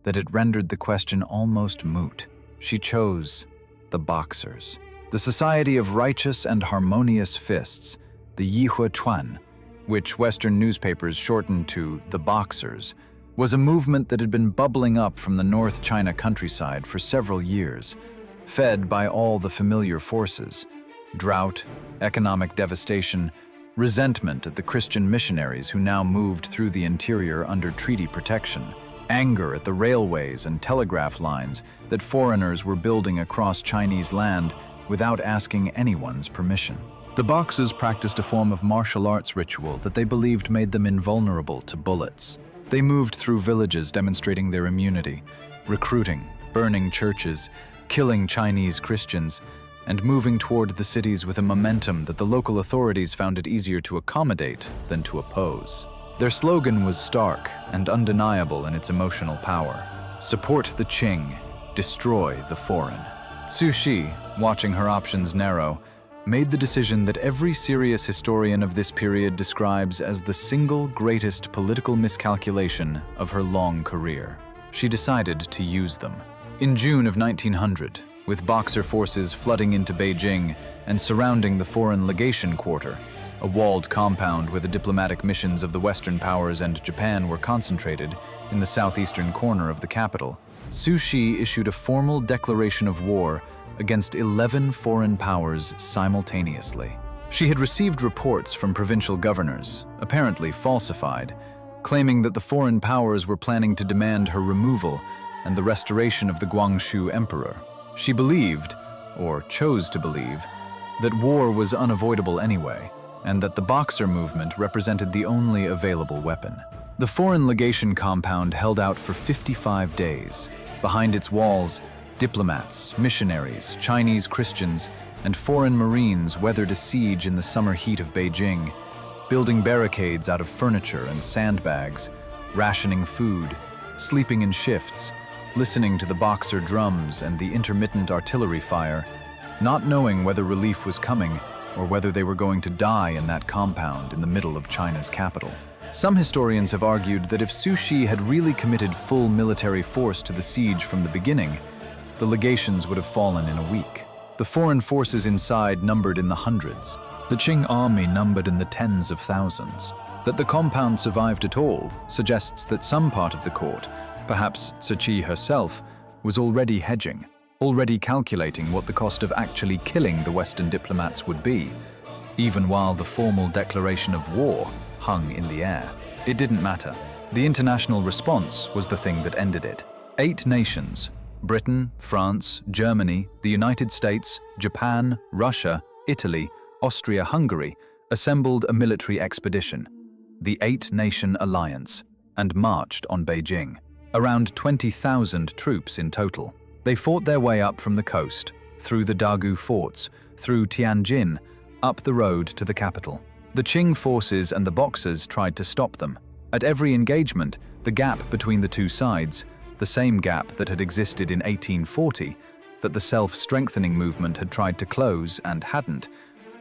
that it rendered the question almost moot. She chose the Boxers. The Society of Righteous and Harmonious Fists, the Yihua Chuan, which Western newspapers shortened to the Boxers, was a movement that had been bubbling up from the North China countryside for several years, fed by all the familiar forces: drought, economic devastation, resentment at the Christian missionaries who now moved through the interior under treaty protection, anger at the railways and telegraph lines that foreigners were building across Chinese land without asking anyone's permission. The Boxers practiced a form of martial arts ritual that they believed made them invulnerable to bullets. They moved through villages demonstrating their immunity, recruiting, burning churches, killing Chinese Christians, and moving toward the cities with a momentum that the local authorities found it easier to accommodate than to oppose. Their slogan was stark and undeniable in its emotional power: support the Qing, destroy the foreign. Cixi, watching her options narrow, made the decision that every serious historian of this period describes as the single greatest political miscalculation of her long career. She decided to use them. In June of 1900, with Boxer forces flooding into Beijing and surrounding the foreign legation quarter, a walled compound where the diplomatic missions of the Western powers and Japan were concentrated in the southeastern corner of the capital, Zhu Xi issued a formal declaration of war against 11 foreign powers simultaneously. She had received reports from provincial governors, apparently falsified, claiming that the foreign powers were planning to demand her removal and the restoration of the Guangxu emperor. She believed, or chose to believe, that war was unavoidable anyway, and that the Boxer movement represented the only available weapon. The foreign legation compound held out for 55 days. Behind its walls, diplomats, missionaries, Chinese Christians, and foreign Marines weathered a siege in the summer heat of Beijing, building barricades out of furniture and sandbags, rationing food, sleeping in shifts, listening to the Boxer drums and the intermittent artillery fire, not knowing whether relief was coming or whether they were going to die in that compound in the middle of China's capital. Some historians have argued that if Zhu Xi had really committed full military force to the siege from the beginning, the legations would have fallen in a week. The foreign forces inside numbered in the hundreds. The Qing army numbered in the tens of thousands. That the compound survived at all suggests that some part of the court, perhaps Zhu Xi herself, was already hedging, already calculating what the cost of actually killing the Western diplomats would be, even while the formal declaration of war hung in the air. It didn't matter. The international response was the thing that ended it. 8 nations, Britain, France, Germany, the United States, Japan, Russia, Italy, Austria-Hungary, assembled a military expedition, the 8-Nation Alliance, and marched on Beijing. Around 20,000 troops in total. They fought their way up from the coast, through the Dagu forts, through Tianjin, up the road to the capital. The Qing forces and the Boxers tried to stop them. At every engagement, the gap between the two sides, the same gap that had existed in 1840, that the self-strengthening movement had tried to close and hadn't,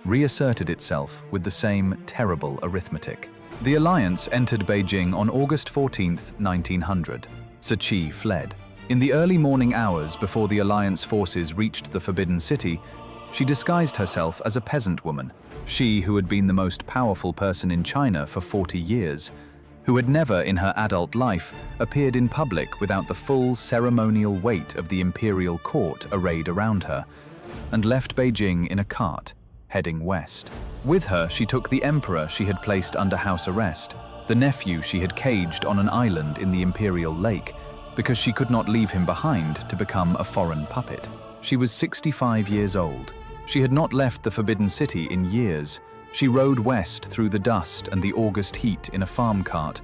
reasserted itself with the same terrible arithmetic. The alliance entered Beijing on August 14, 1900. Zhu Xi fled. In the early morning hours before the alliance forces reached the Forbidden City, she disguised herself as a peasant woman, she who had been the most powerful person in China for 40 years, who had never in her adult life appeared in public without the full ceremonial weight of the imperial court arrayed around her, and left Beijing in a cart, heading west. With her, she took the emperor she had placed under house arrest, the nephew she had caged on an island in the imperial lake, because she could not leave him behind to become a foreign puppet. She was 65 years old. She had not left the Forbidden City in years. She rode west through the dust and the August heat in a farm cart,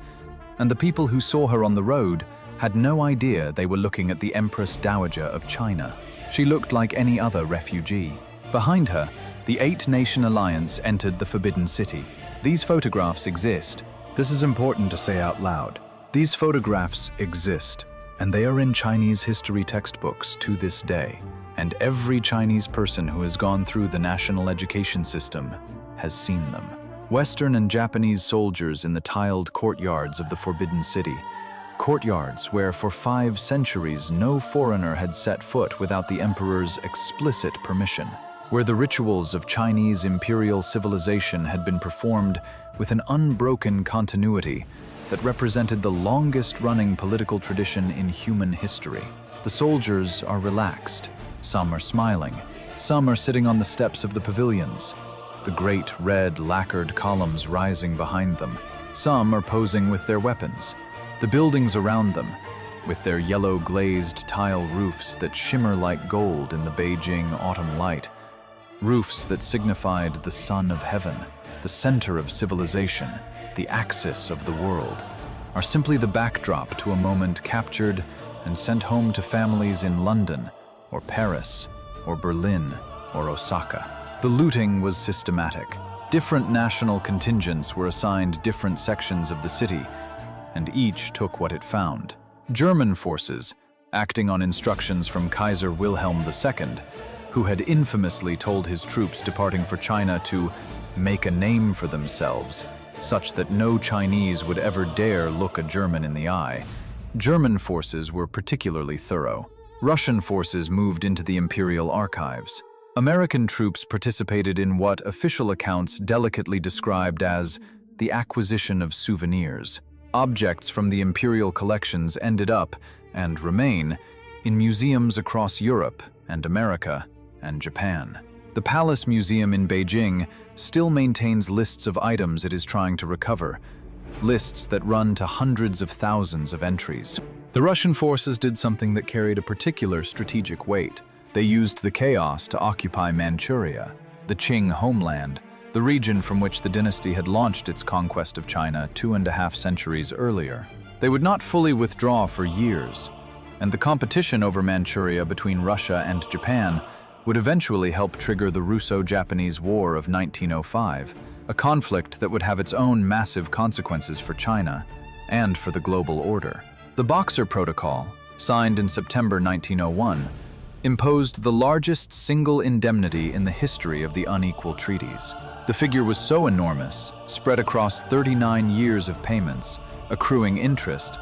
and the people who saw her on the road had no idea they were looking at the Empress Dowager of China. She looked like any other refugee. Behind her, the 8-Nation Alliance entered the Forbidden City. These photographs exist. This is important to say out loud. These photographs exist, and they are in Chinese history textbooks to this day. And every Chinese person who has gone through the national education system has seen them. Western and Japanese soldiers in the tiled courtyards of the Forbidden City, courtyards where for 5 centuries no foreigner had set foot without the emperor's explicit permission, where the rituals of Chinese imperial civilization had been performed with an unbroken continuity that represented the longest-running political tradition in human history. The soldiers are relaxed. Some are smiling. Some are sitting on the steps of the pavilions, the great red lacquered columns rising behind them. Some are posing with their weapons. The buildings around them, with their yellow glazed tile roofs that shimmer like gold in the Beijing autumn light, roofs that signified the sun of heaven, the center of civilization, the axis of the world, are simply the backdrop to a moment captured and sent home to families in London, or Paris, or Berlin, or Osaka. The looting was systematic. Different national contingents were assigned different sections of the city, and each took what it found. German forces, acting on instructions from Kaiser Wilhelm II, who had infamously told his troops departing for China to make a name for themselves, such that no Chinese would ever dare look a German in the eye. German forces were particularly thorough. Russian forces moved into the imperial archives. American troops participated in what official accounts delicately described as the acquisition of souvenirs. Objects from the imperial collections ended up, and remain, in museums across Europe and America and Japan. The Palace Museum in Beijing still maintains lists of items it is trying to recover, lists that run to hundreds of thousands of entries. The Russian forces did something that carried a particular strategic weight. They used the chaos to occupy Manchuria, the Qing homeland, the region from which the dynasty had launched its conquest of China 2.5 centuries earlier. They would not fully withdraw for years, and the competition over Manchuria between Russia and Japan would eventually help trigger the Russo-Japanese War of 1905, a conflict that would have its own massive consequences for China and for the global order. The Boxer Protocol, signed in September 1901, imposed the largest single indemnity in the history of the unequal treaties. The figure was so enormous, spread across 39 years of payments, accruing interest,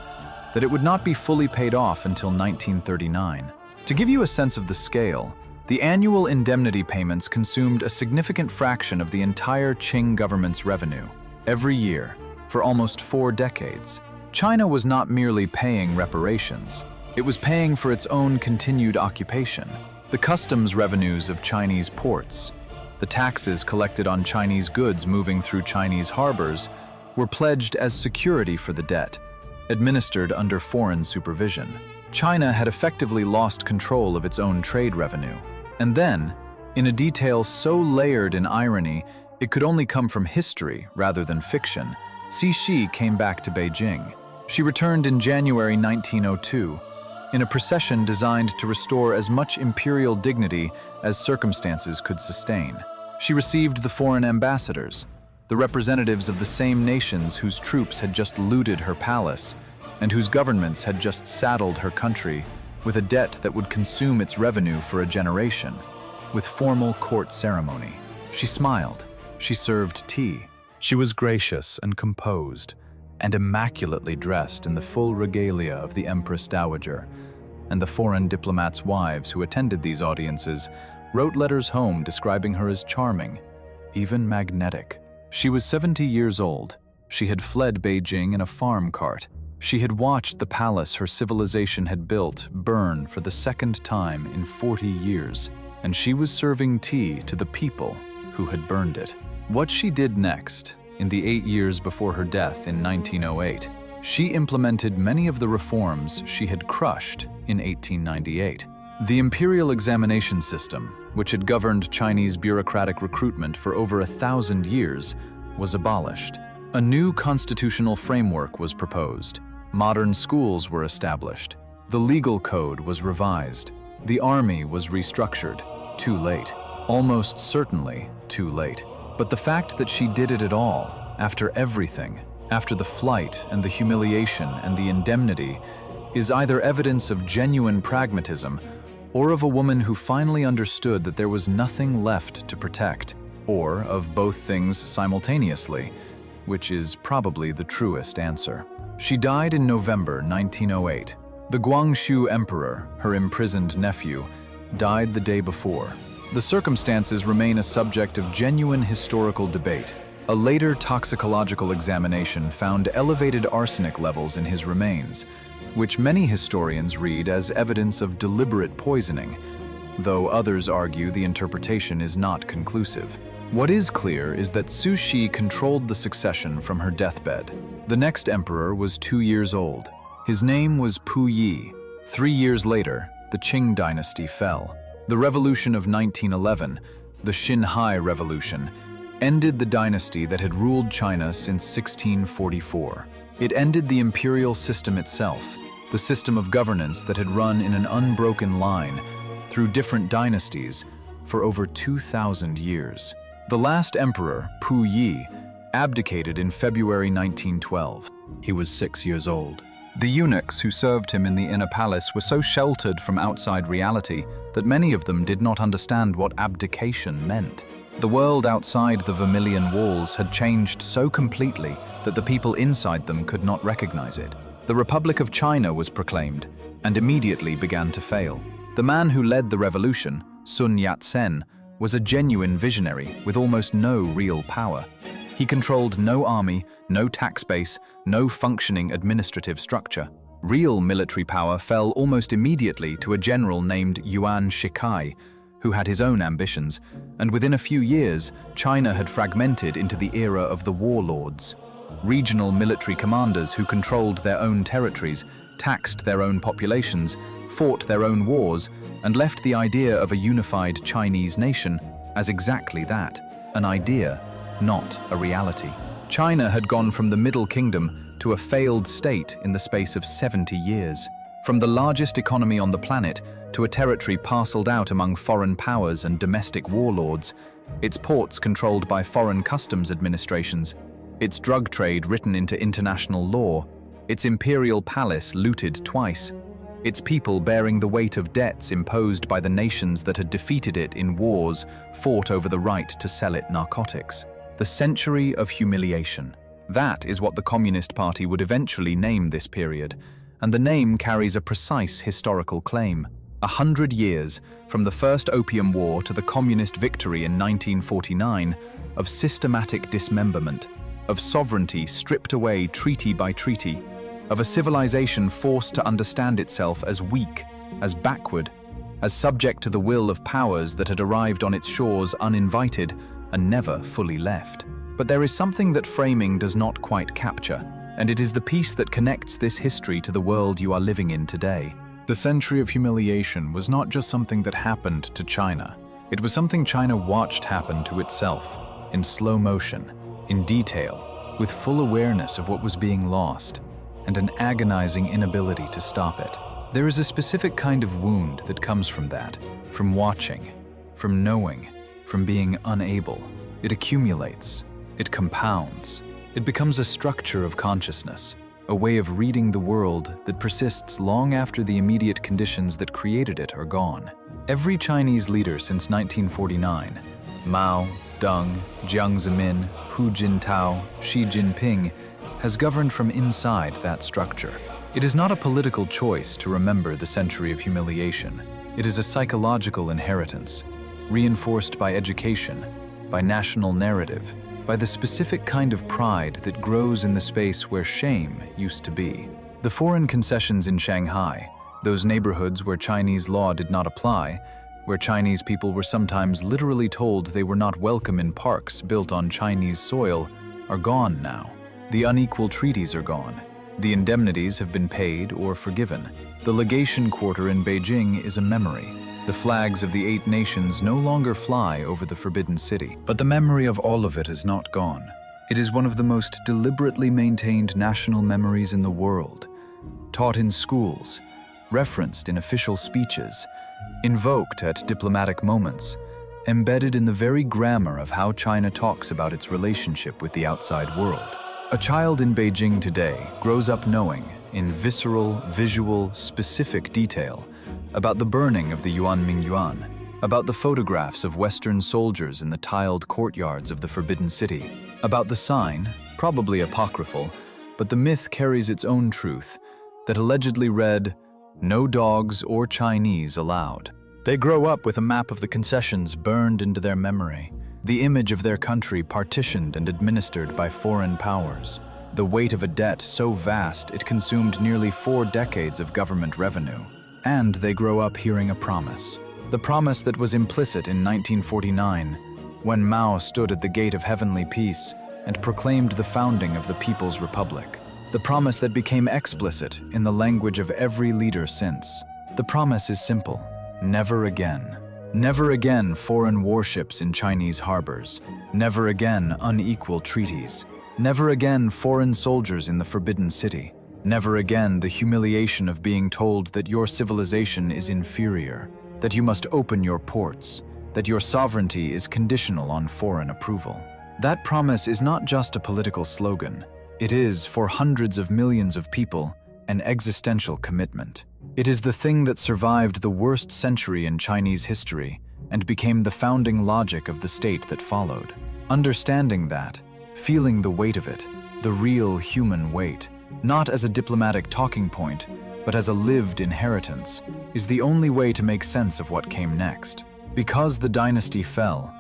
that it would not be fully paid off until 1939. To give you a sense of the scale, the annual indemnity payments consumed a significant fraction of the entire Qing government's revenue, every year, for almost 4 decades. China was not merely paying reparations, it was paying for its own continued occupation. The customs revenues of Chinese ports, the taxes collected on Chinese goods moving through Chinese harbors, were pledged as security for the debt, administered under foreign supervision. China had effectively lost control of its own trade revenue. And then, in a detail so layered in irony, it could only come from history rather than fiction, Cixi came back to Beijing. She returned in January 1902, in a procession designed to restore as much imperial dignity as circumstances could sustain. She received the foreign ambassadors, the representatives of the same nations whose troops had just looted her palace, and whose governments had just saddled her country with a debt that would consume its revenue for a generation, with formal court ceremony. She smiled. She served tea. She was gracious and composed, and immaculately dressed in the full regalia of the Empress Dowager, and the foreign diplomats' wives who attended these audiences wrote letters home describing her as charming, even magnetic. She was 70 years old. She had fled Beijing in a farm cart. She had watched the palace her civilization had built burn for the second time in 40 years, and she was serving tea to the people who had burned it. What she did next, in the 8 years before her death in 1908, she implemented many of the reforms she had crushed in 1898. The imperial examination system, which had governed Chinese bureaucratic recruitment for over 1,000 years, was abolished. A new constitutional framework was proposed. Modern schools were established. The legal code was revised. The army was restructured. Too late. Almost certainly too late. But the fact that she did it at all, after everything, after the flight and the humiliation and the indemnity, is either evidence of genuine pragmatism or of a woman who finally understood that there was nothing left to protect, or of both things simultaneously, which is probably the truest answer. She died in November 1908. The Guangxu Emperor, her imprisoned nephew, died the day before. The circumstances remain a subject of genuine historical debate. A later toxicological examination found elevated arsenic levels in his remains, which many historians read as evidence of deliberate poisoning, though others argue the interpretation is not conclusive. What is clear is that Cixi controlled the succession from her deathbed. The next emperor was 2 years old. His name was Puyi. 3 years later, the Qing dynasty fell. The revolution of 1911, the Xinhai Revolution, ended the dynasty that had ruled China since 1644. It ended the imperial system itself, the system of governance that had run in an unbroken line through different dynasties for over 2,000 years. The last emperor, Puyi, abdicated in February 1912. He was 6 years old. The eunuchs who served him in the inner palace were so sheltered from outside reality that many of them did not understand what abdication meant. The world outside the Vermilion Walls had changed so completely that the people inside them could not recognize it. The Republic of China was proclaimed, and immediately began to fail. The man who led the revolution, Sun Yat-sen, was a genuine visionary with almost no real power. He controlled no army, no tax base, no functioning administrative structure. Real military power fell almost immediately to a general named Yuan Shikai, who had his own ambitions, and within a few years, China had fragmented into the era of the warlords. Regional military commanders who controlled their own territories, taxed their own populations, fought their own wars, and left the idea of a unified Chinese nation as exactly that, an idea, not a reality. China had gone from the Middle Kingdom to a failed state in the space of 70 years. From the largest economy on the planet to a territory parceled out among foreign powers and domestic warlords, its ports controlled by foreign customs administrations, its drug trade written into international law, its imperial palace looted twice, its people bearing the weight of debts imposed by the nations that had defeated it in wars fought over the right to sell it narcotics. The Century of Humiliation. That is what the Communist Party would eventually name this period, and the name carries a precise historical claim. 100 years, from the First Opium War to the Communist victory in 1949, of systematic dismemberment, of sovereignty stripped away treaty by treaty, of a civilization forced to understand itself as weak, as backward, as subject to the will of powers that had arrived on its shores uninvited and never fully left. But there is something that framing does not quite capture, and it is the piece that connects this history to the world you are living in today. The Century of Humiliation was not just something that happened to China. It was something China watched happen to itself, in slow motion, in detail, with full awareness of what was being lost, and an agonizing inability to stop it. There is a specific kind of wound that comes from that, from watching, from knowing, from being unable. It accumulates, it compounds, it becomes a structure of consciousness, a way of reading the world that persists long after the immediate conditions that created it are gone. Every Chinese leader since 1949, Mao, Deng, Jiang Zemin, Hu Jintao, Xi Jinping, has governed from inside that structure. It is not a political choice to remember the Century of Humiliation. It is a psychological inheritance, reinforced by education, by national narrative, by the specific kind of pride that grows in the space where shame used to be. The foreign concessions in Shanghai, those neighborhoods where Chinese law did not apply, where Chinese people were sometimes literally told they were not welcome in parks built on Chinese soil, are gone now. The unequal treaties are gone. The indemnities have been paid or forgiven. The legation quarter in Beijing is a memory. The flags of the 8 nations no longer fly over the Forbidden City. But the memory of all of it is not gone. It is one of the most deliberately maintained national memories in the world, taught in schools, referenced in official speeches, invoked at diplomatic moments, embedded in the very grammar of how China talks about its relationship with the outside world. A child in Beijing today grows up knowing, in visceral, visual, specific detail, about the burning of the Yuanmingyuan, about the photographs of Western soldiers in the tiled courtyards of the Forbidden City, about the sign, probably apocryphal, but the myth carries its own truth, that allegedly read, "No dogs or Chinese allowed." They grow up with a map of the concessions burned into their memory, the image of their country partitioned and administered by foreign powers, the weight of a debt so vast it consumed nearly 4 decades of government revenue. And they grow up hearing a promise. The promise that was implicit in 1949, when Mao stood at the gate of heavenly peace and proclaimed the founding of the People's Republic. The promise that became explicit in the language of every leader since. The promise is simple: never again. Never again foreign warships in Chinese harbors. Never again unequal treaties. Never again foreign soldiers in the Forbidden City. Never again the humiliation of being told that your civilization is inferior, that you must open your ports, that your sovereignty is conditional on foreign approval. That promise is not just a political slogan. It is, for hundreds of millions of people, an existential commitment. It is the thing that survived the worst century in Chinese history and became the founding logic of the state that followed. Understanding that, feeling the weight of it, the real human weight, not as a diplomatic talking point, but as a lived inheritance, is the only way to make sense of what came next. Because the dynasty fell,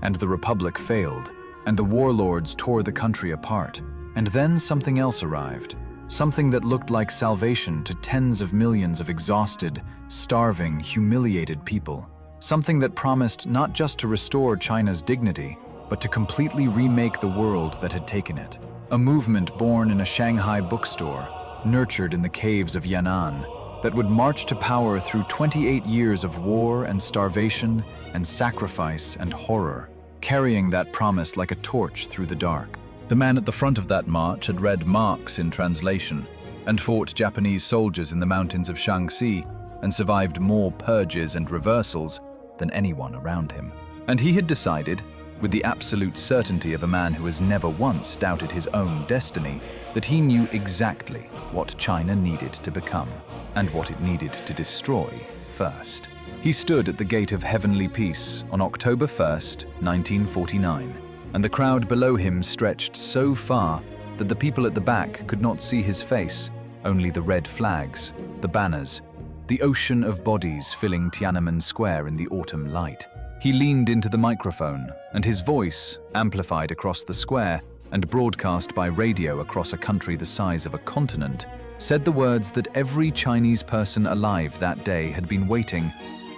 and the republic failed, and the warlords tore the country apart, and then something else arrived. Something that looked like salvation to tens of millions of exhausted, starving, humiliated people. Something that promised not just to restore China's dignity, but to completely remake the world that had taken it. A movement born in a Shanghai bookstore, nurtured in the caves of Yan'an, that would march to power through 28 years of war and starvation and sacrifice and horror, carrying that promise like a torch through the dark. The man at the front of that march had read Marx in translation and fought Japanese soldiers in the mountains of Shaanxi and survived more purges and reversals than anyone around him. And he had decided, with the absolute certainty of a man who has never once doubted his own destiny, that he knew exactly what China needed to become and what it needed to destroy first. He stood at the gate of heavenly peace on October 1st, 1949, and the crowd below him stretched so far that the people at the back could not see his face, only the red flags, the banners, the ocean of bodies filling Tiananmen Square in the autumn light. He leaned into the microphone, and his voice, amplified across the square and broadcast by radio across a country the size of a continent, said the words that every Chinese person alive that day had been waiting,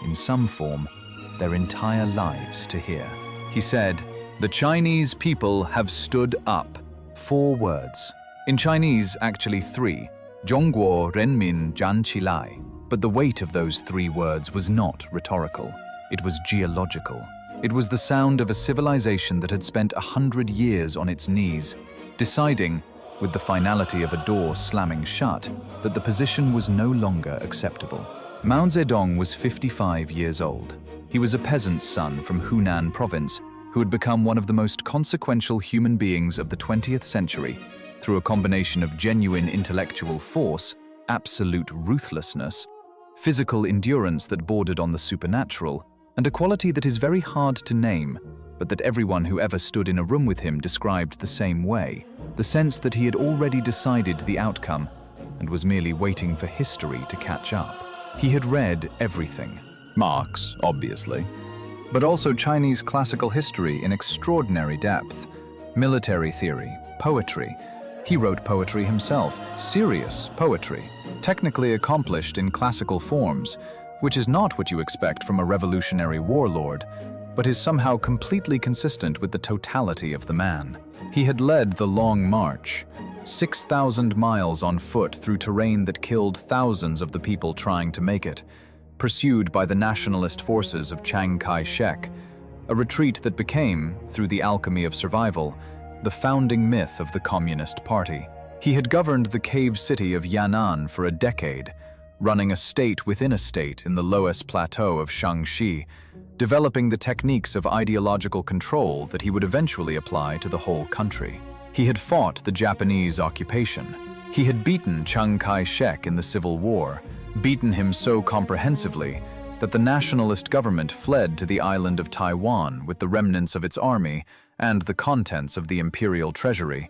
in some form, their entire lives to hear. He said, "The Chinese people have stood up." 4 words. In Chinese, actually 3. 中国人民站起来. But the weight of those 3 words was not rhetorical. It was geological. It was the sound of a civilization that had spent 100 years on its knees, deciding, with the finality of a door slamming shut, that the position was no longer acceptable. Mao Zedong was 55 years old. He was a peasant's son from Hunan province who had become one of the most consequential human beings of the 20th century through a combination of genuine intellectual force, absolute ruthlessness, physical endurance that bordered on the supernatural, and a quality that is very hard to name, but that everyone who ever stood in a room with him described the same way, the sense that he had already decided the outcome and was merely waiting for history to catch up. He had read everything. Marx, obviously, but also Chinese classical history in extraordinary depth, military theory, poetry. He wrote poetry himself, serious poetry, technically accomplished in classical forms, which is not what you expect from a revolutionary warlord, but is somehow completely consistent with the totality of the man. He had led the Long March, 6,000 miles on foot through terrain that killed thousands of the people trying to make it, pursued by the nationalist forces of Chiang Kai-shek, a retreat that became, through the alchemy of survival, the founding myth of the Communist Party. He had governed the cave city of Yan'an for a decade, running a state within a state in the Loess Plateau of Shaanxi, developing the techniques of ideological control that he would eventually apply to the whole country. He had fought the Japanese occupation. He had beaten Chiang Kai-shek in the Civil War, beaten him so comprehensively that the nationalist government fled to the island of Taiwan with the remnants of its army and the contents of the imperial treasury,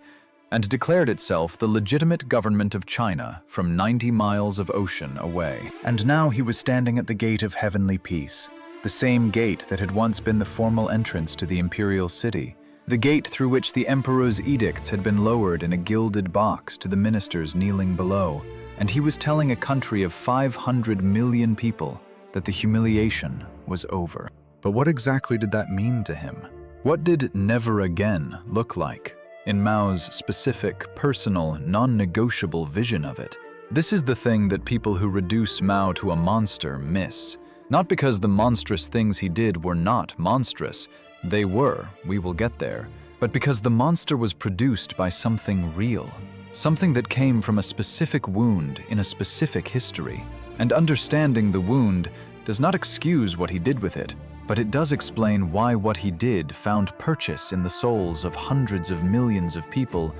and declared itself the legitimate government of China from 90 miles of ocean away. And now he was standing at the gate of heavenly peace, the same gate that had once been the formal entrance to the imperial city, the gate through which the emperor's edicts had been lowered in a gilded box to the ministers kneeling below, and he was telling a country of 500 million people that the humiliation was over. But what exactly did that mean to him? What did never again look like in Mao's specific, personal, non-negotiable vision of it? This is the thing that people who reduce Mao to a monster miss. Not because the monstrous things he did were not monstrous. They were, we will get there. But because the monster was produced by something real. Something that came from a specific wound in a specific history. And understanding the wound does not excuse what he did with it, but it does explain why what he did found purchase in the souls of hundreds of millions of people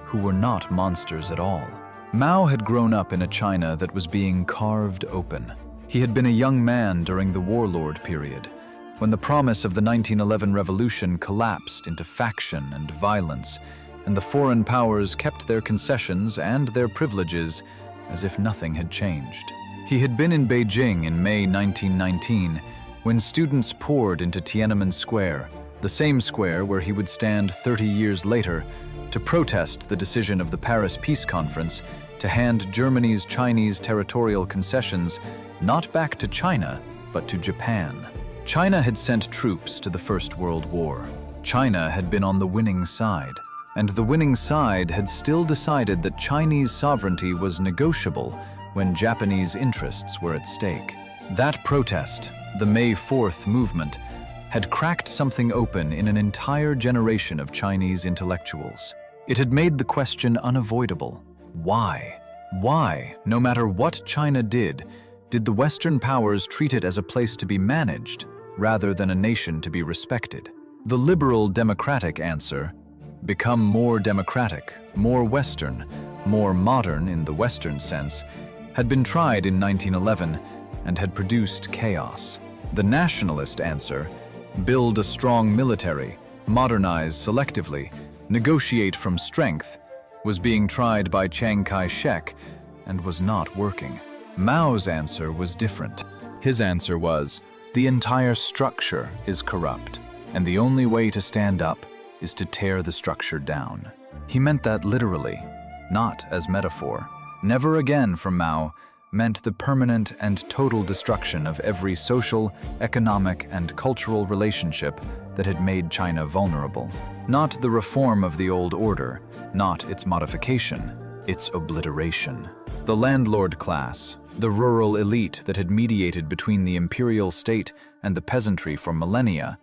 who were not monsters at all. Mao had grown up in a China that was being carved open. He had been a young man during the warlord period, when the promise of the 1911 revolution collapsed into faction and violence, and the foreign powers kept their concessions and their privileges as if nothing had changed. He had been in Beijing in May 1919, when students poured into Tiananmen Square, the same square where he would stand 30 years later to protest the decision of the Paris Peace Conference to hand Germany's Chinese territorial concessions not back to China, but to Japan. China had sent troops to the First World War. China had been on the winning side, and the winning side had still decided that Chinese sovereignty was negotiable when Japanese interests were at stake. That protest, the May 4th movement, had cracked something open in an entire generation of Chinese intellectuals. It had made the question unavoidable. Why? Why, no matter what China did the Western powers treat it as a place to be managed rather than a nation to be respected? The liberal democratic answer: become more democratic, more Western, more modern in the Western sense, had been tried in 1911 and had produced chaos. The nationalist answer: build a strong military, modernize selectively, negotiate from strength, was being tried by Chiang Kai-shek and was not working. Mao's answer was different. His answer was, the entire structure is corrupt, and the only way to stand up is to tear the structure down. He meant that literally, not as metaphor. Never again for Mao meant the permanent and total destruction of every social, economic, and cultural relationship that had made China vulnerable. Not the reform of the old order, not its modification, its obliteration. The landlord class, the rural elite that had mediated between the imperial state and the peasantry for millennia,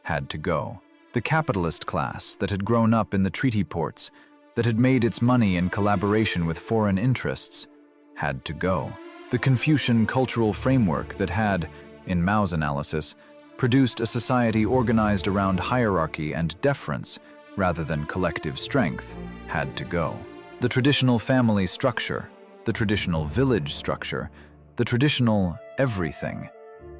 had to go. The capitalist class that had grown up in the treaty ports, that had made its money in collaboration with foreign interests, had to go. The Confucian cultural framework that had, in Mao's analysis, produced a society organized around hierarchy and deference rather than collective strength, had to go. The traditional family structure, the traditional village structure, the traditional everything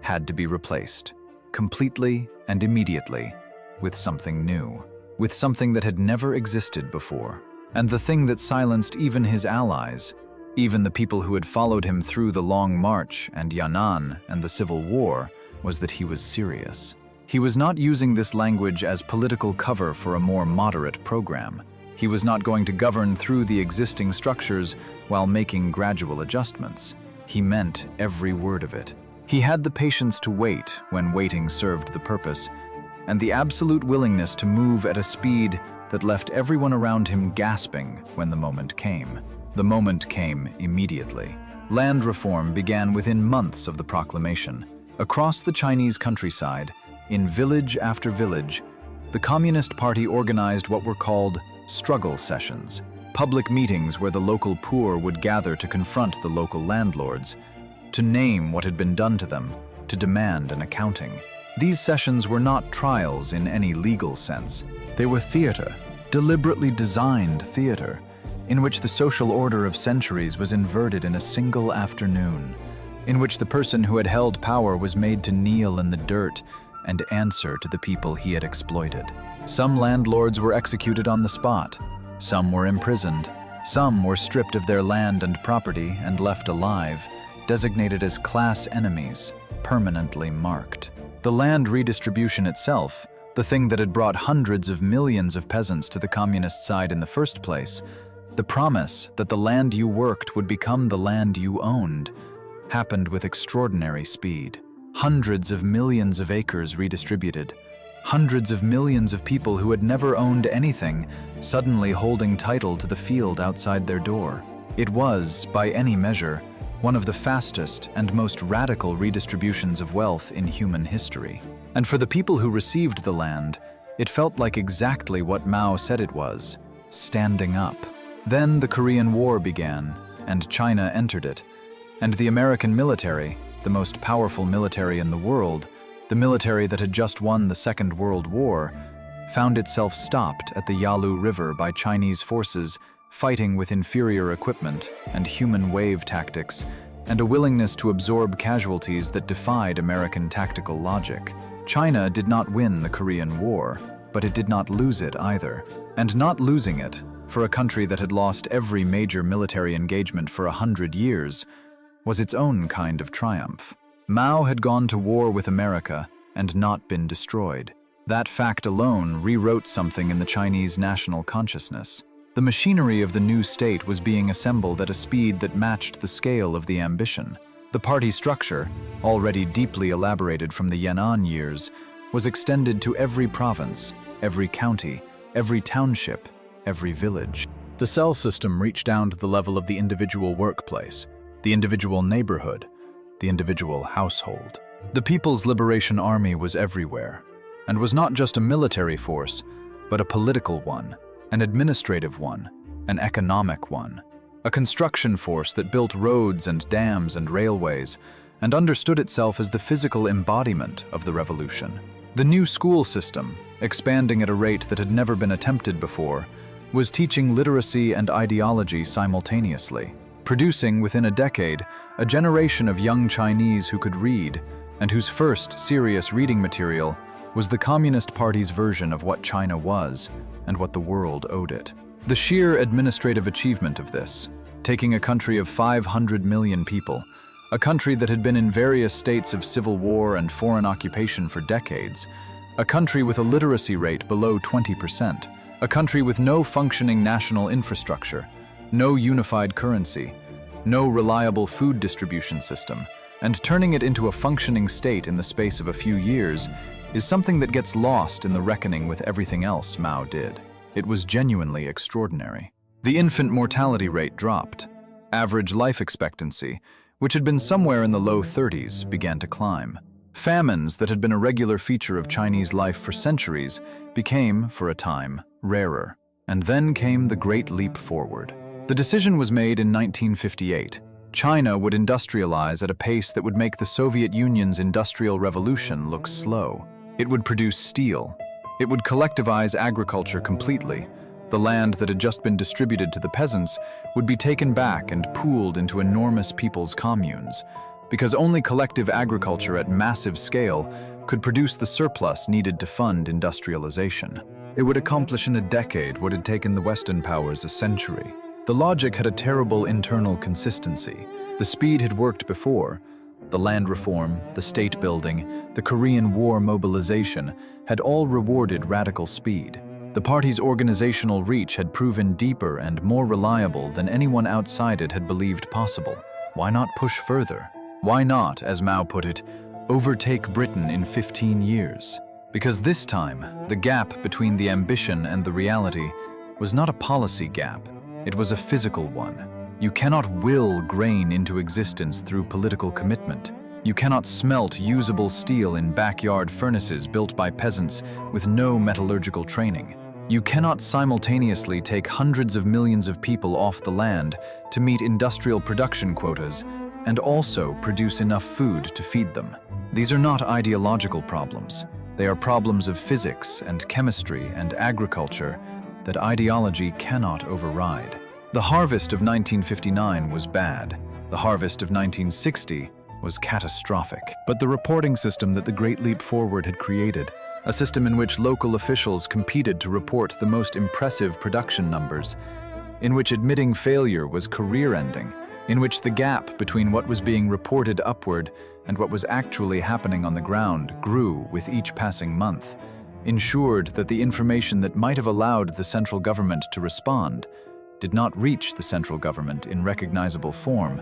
had to be replaced, completely and immediately, with something new, with something that had never existed before. And the thing that silenced even his allies, even the people who had followed him through the Long March and Yan'an and the Civil War, was that he was serious. He was not using this language as political cover for a more moderate program. He was not going to govern through the existing structures while making gradual adjustments. He meant every word of it. He had the patience to wait when waiting served the purpose, and the absolute willingness to move at a speed that left everyone around him gasping when the moment came. The moment came immediately. Land reform began within months of the proclamation. Across the Chinese countryside, in village after village, the Communist Party organized what were called struggle sessions, public meetings where the local poor would gather to confront the local landlords, to name what had been done to them, to demand an accounting. These sessions were not trials in any legal sense. They were theater, deliberately designed theater, in which the social order of centuries was inverted in a single afternoon, in which the person who had held power was made to kneel in the dirt and answer to the people he had exploited. Some landlords were executed on the spot, some were imprisoned, some were stripped of their land and property and left alive, designated as class enemies, permanently marked. The land redistribution itself, the thing that had brought hundreds of millions of peasants to the communist side in the first place, the promise that the land you worked would become the land you owned, happened with extraordinary speed. Hundreds of millions of acres redistributed, hundreds of millions of people who had never owned anything suddenly holding title to the field outside their door. It was, by any measure, one of the fastest and most radical redistributions of wealth in human history. And for the people who received the land, it felt like exactly what Mao said it was: standing up. Then the Korean War began, and China entered it, and the American military, the most powerful military in the world, the military that had just won the Second World War, found itself stopped at the Yalu River by Chinese forces fighting with inferior equipment and human wave tactics, and a willingness to absorb casualties that defied American tactical logic. China did not win the Korean War, but it did not lose it either. And not losing it, for a country that had lost every major military engagement for 100 years, was its own kind of triumph. Mao had gone to war with America and not been destroyed. That fact alone rewrote something in the Chinese national consciousness. The machinery of the new state was being assembled at a speed that matched the scale of the ambition. The party structure, already deeply elaborated from the Yan'an years, was extended to every province, every county, every township, every village. The cell system reached down to the level of the individual workplace, the individual neighborhood, the individual household. The People's Liberation Army was everywhere, and was not just a military force, but a political one, an administrative one, an economic one, a construction force that built roads and dams and railways, and understood itself as the physical embodiment of the revolution. The new school system, expanding at a rate that had never been attempted before, was teaching literacy and ideology simultaneously, producing within a decade a generation of young Chinese who could read, and whose first serious reading material was the Communist Party's version of what China was and what the world owed it. The sheer administrative achievement of this, taking a country of 500 million people, a country that had been in various states of civil war and foreign occupation for decades, a country with a literacy rate below 20%, a country with no functioning national infrastructure, no unified currency, no reliable food distribution system, and turning it into a functioning state in the space of a few years is something that gets lost in the reckoning with everything else Mao did. It was genuinely extraordinary. The infant mortality rate dropped. Average life expectancy, which had been somewhere in the low 30s, began to climb. Famines that had been a regular feature of Chinese life for centuries became, for a time, rarer. And then came the Great Leap Forward. The decision was made in 1958. China would industrialize at a pace that would make the Soviet Union's Industrial Revolution look slow. It would produce steel. It would collectivize agriculture completely. The land that had just been distributed to the peasants would be taken back and pooled into enormous people's communes, because only collective agriculture at massive scale could produce the surplus needed to fund industrialization. It would accomplish in a decade what had taken the Western powers a century. The logic had a terrible internal consistency. The speed had worked before. The land reform, the state building, the Korean War mobilization had all rewarded radical speed. The party's organizational reach had proven deeper and more reliable than anyone outside it had believed possible. Why not push further? Why not, as Mao put it, overtake Britain in 15 years? Because this time, the gap between the ambition and the reality was not a policy gap, it was a physical one. You cannot will grain into existence through political commitment. You cannot smelt usable steel in backyard furnaces built by peasants with no metallurgical training. You cannot simultaneously take hundreds of millions of people off the land to meet industrial production quotas and also produce enough food to feed them. These are not ideological problems. They are problems of physics and chemistry and agriculture that ideology cannot override. The harvest of 1959 was bad. The harvest of 1960 was catastrophic. But the reporting system that the Great Leap Forward had created, a system in which local officials competed to report the most impressive production numbers, in which admitting failure was career-ending, in which the gap between what was being reported upward and what was actually happening on the ground grew with each passing month, ensured that the information that might have allowed the central government to respond did not reach the central government in recognizable form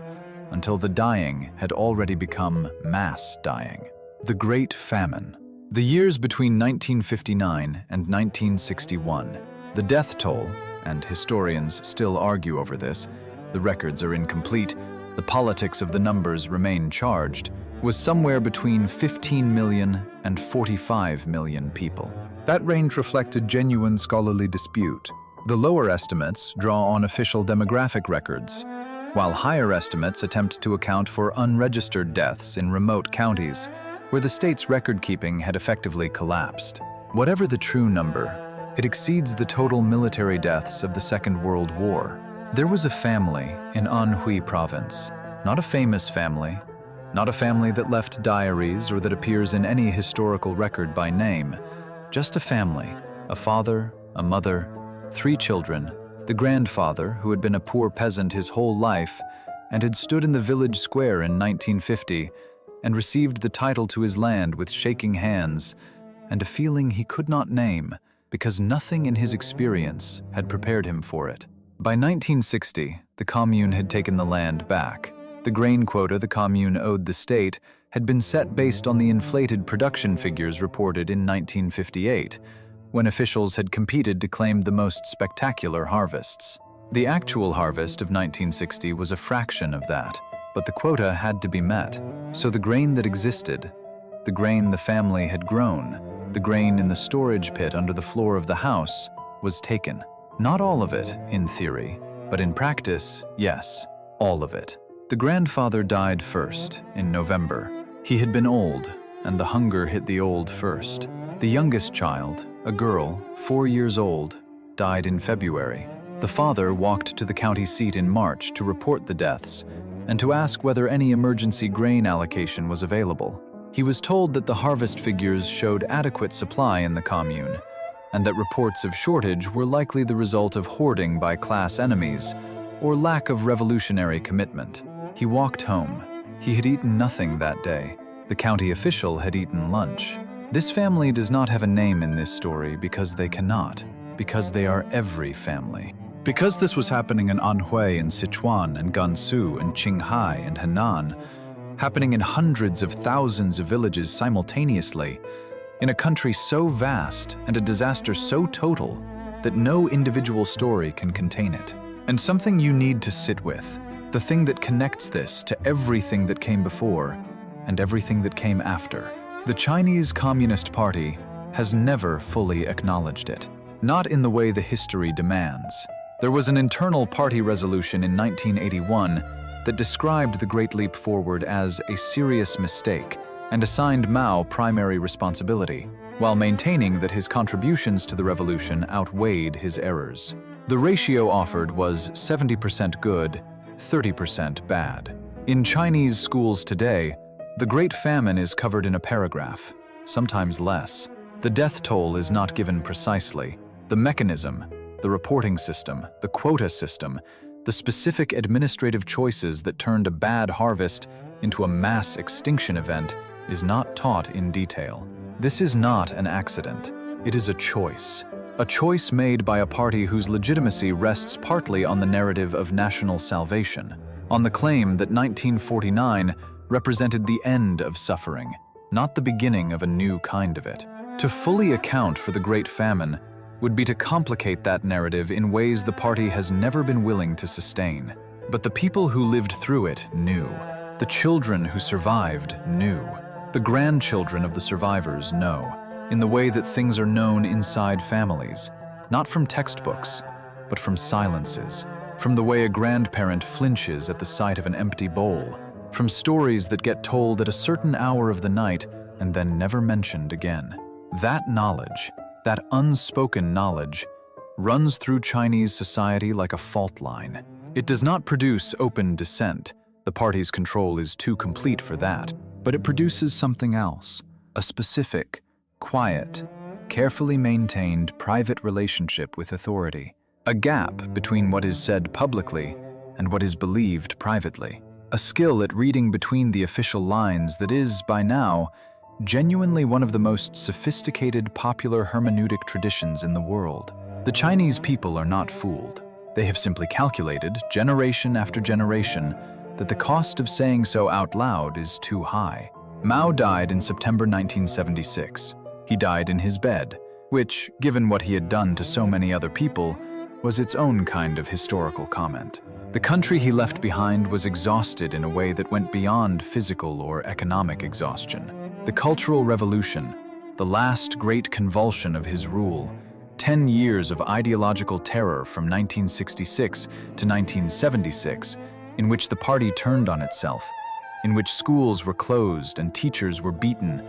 until the dying had already become mass dying. The Great Famine. The years between 1959 and 1961, the death toll, and historians still argue over this, the records are incomplete, the politics of the numbers remain charged, was somewhere between 15 million and 45 million people. That range reflected genuine scholarly dispute. The lower estimates draw on official demographic records, while higher estimates attempt to account for unregistered deaths in remote counties, where the state's record-keeping had effectively collapsed. Whatever the true number, It exceeds the total military deaths of the Second World War. There was a family in Anhui province, not a famous family, not a family that left diaries or that appears in any historical record by name, just a family, a father, a mother, 3 children, the grandfather, who had been a poor peasant his whole life and had stood in the village square in 1950 and received the title to his land with shaking hands and a feeling he could not name because nothing in his experience had prepared him for it. By 1960, the commune had taken the land back. The grain quota the commune owed the state had been set based on the inflated production figures reported in 1958, when officials had competed to claim the most spectacular harvests. The actual harvest of 1960 was a fraction of that, but the quota had to be met. So the grain that existed, the grain the family had grown, the grain in the storage pit under the floor of the house, was taken. Not all of it, in theory, but in practice, yes, all of it. The grandfather died first, in November. He had been old, and the hunger hit the old first. The youngest child, a girl, 4 years old, died in February. The father walked to the county seat in March to report the deaths and to ask whether any emergency grain allocation was available. He was told that the harvest figures showed adequate supply in the commune, and that reports of shortage were likely the result of hoarding by class enemies or lack of revolutionary commitment. He walked home. He had eaten nothing that day. The county official had eaten lunch. This family does not have a name in this story because they cannot, because they are every family. Because this was happening in Anhui and Sichuan and Gansu and Qinghai and Henan, happening in hundreds of thousands of villages simultaneously, in a country so vast and a disaster so total that no individual story can contain it. And something you need to sit with, the thing that connects this to everything that came before and everything that came after. The Chinese Communist Party has never fully acknowledged it, not in the way the history demands. There was an internal party resolution in 1981 that described the Great Leap Forward as a serious mistake and assigned Mao primary responsibility, while maintaining that his contributions to the revolution outweighed his errors. The ratio offered was 70% good, 30% bad. In Chinese schools today, the Great Famine is covered in a paragraph, sometimes less. The death toll is not given precisely. The mechanism, the reporting system, the quota system, the specific administrative choices that turned a bad harvest into a mass extinction event is not taught in detail. This is not an accident. It is a choice made by a party whose legitimacy rests partly on the narrative of national salvation, on the claim that 1949 represented the end of suffering, not the beginning of a new kind of it. To fully account for the Great Famine would be to complicate that narrative in ways the party has never been willing to sustain. But the people who lived through it knew. The children who survived knew. The grandchildren of the survivors know, in the way that things are known inside families, not from textbooks, but from silences, from the way a grandparent flinches at the sight of an empty bowl, from stories that get told at a certain hour of the night and then never mentioned again. That knowledge, that unspoken knowledge, runs through Chinese society like a fault line. It does not produce open dissent. The party's control is too complete for that. But it produces something else, a specific, quiet, carefully maintained private relationship with authority, a gap between what is said publicly and what is believed privately, a skill at reading between the official lines that is, by now, genuinely one of the most sophisticated popular hermeneutic traditions in the world. The Chinese people are not fooled. They have simply calculated, generation after generation, that the cost of saying so out loud is too high. Mao died in September 1976. He died in his bed, which, given what he had done to so many other people, was its own kind of historical comment. The country he left behind was exhausted in a way that went beyond physical or economic exhaustion. The Cultural Revolution, the last great convulsion of his rule, 10 years of ideological terror from 1966 to 1976, in which the party turned on itself, in which schools were closed and teachers were beaten,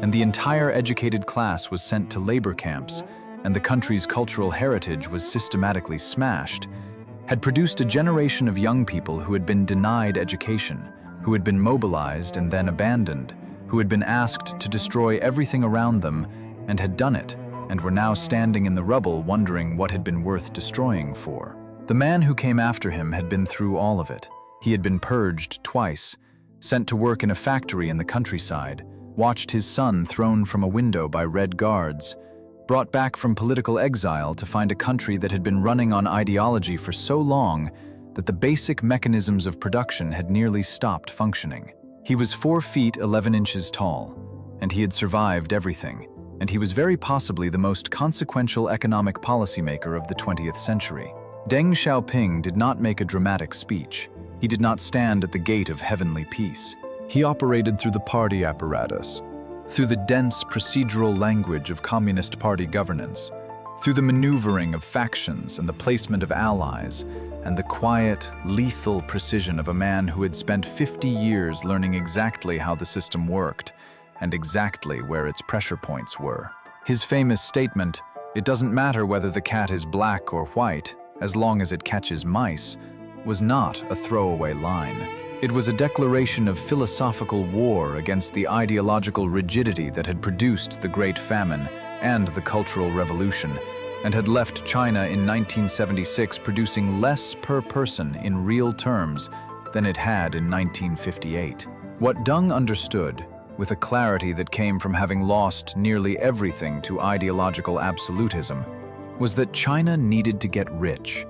and the entire educated class was sent to labor camps, and the country's cultural heritage was systematically smashed, had produced a generation of young people who had been denied education, who had been mobilized and then abandoned, who had been asked to destroy everything around them and had done it, and were now standing in the rubble wondering what had been worth destroying for. The man who came after him had been through all of it. He had been purged twice, sent to work in a factory in the countryside, watched his son thrown from a window by Red Guards, brought back from political exile to find a country that had been running on ideology for so long that the basic mechanisms of production had nearly stopped functioning. He was 4 feet 11 inches tall, and he had survived everything, and he was very possibly the most consequential economic policymaker of the 20th century. Deng Xiaoping did not make a dramatic speech. He did not stand at the gate of heavenly peace. He operated through the party apparatus, through the dense procedural language of Communist Party governance, through the maneuvering of factions and the placement of allies, and the quiet, lethal precision of a man who had spent 50 years learning exactly how the system worked and exactly where its pressure points were. His famous statement, "It doesn't matter whether the cat is black or white, as long as it catches mice," was not a throwaway line. It was a declaration of philosophical war against the ideological rigidity that had produced the Great Famine and the Cultural Revolution, and had left China in 1976 producing less per person in real terms than it had in 1958. What Deng understood, with a clarity that came from having lost nearly everything to ideological absolutism, was that China needed to get rich,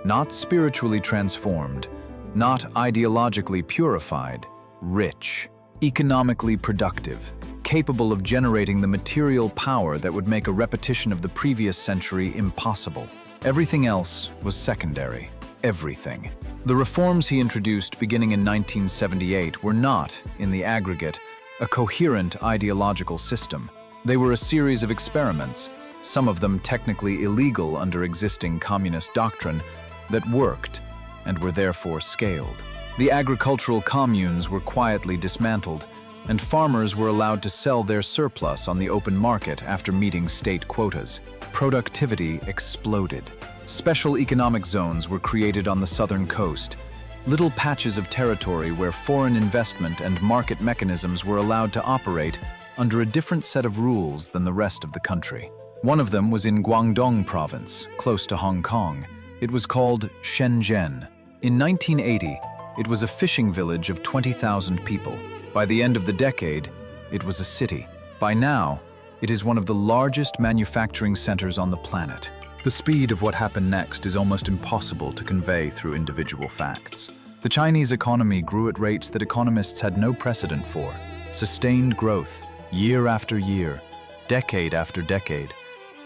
not spiritually transformed, not ideologically purified, rich, economically productive, capable of generating the material power that would make a repetition of the previous century impossible. Everything else was secondary. Everything. The reforms he introduced beginning in 1978 were not, in the aggregate, a coherent ideological system. They were a series of experiments, some of them technically illegal under existing communist doctrine, that worked and were therefore scaled. The agricultural communes were quietly dismantled, and farmers were allowed to sell their surplus on the open market after meeting state quotas. Productivity exploded. Special economic zones were created on the southern coast, little patches of territory where foreign investment and market mechanisms were allowed to operate under a different set of rules than the rest of the country. One of them was in Guangdong province, close to Hong Kong. It was called Shenzhen. In 1980, it was a fishing village of 20,000 people. By the end of the decade, it was a city. By now, it is one of the largest manufacturing centers on the planet. The speed of what happened next is almost impossible to convey through individual facts. The Chinese economy grew at rates that economists had no precedent for. Sustained growth, year after year, decade after decade,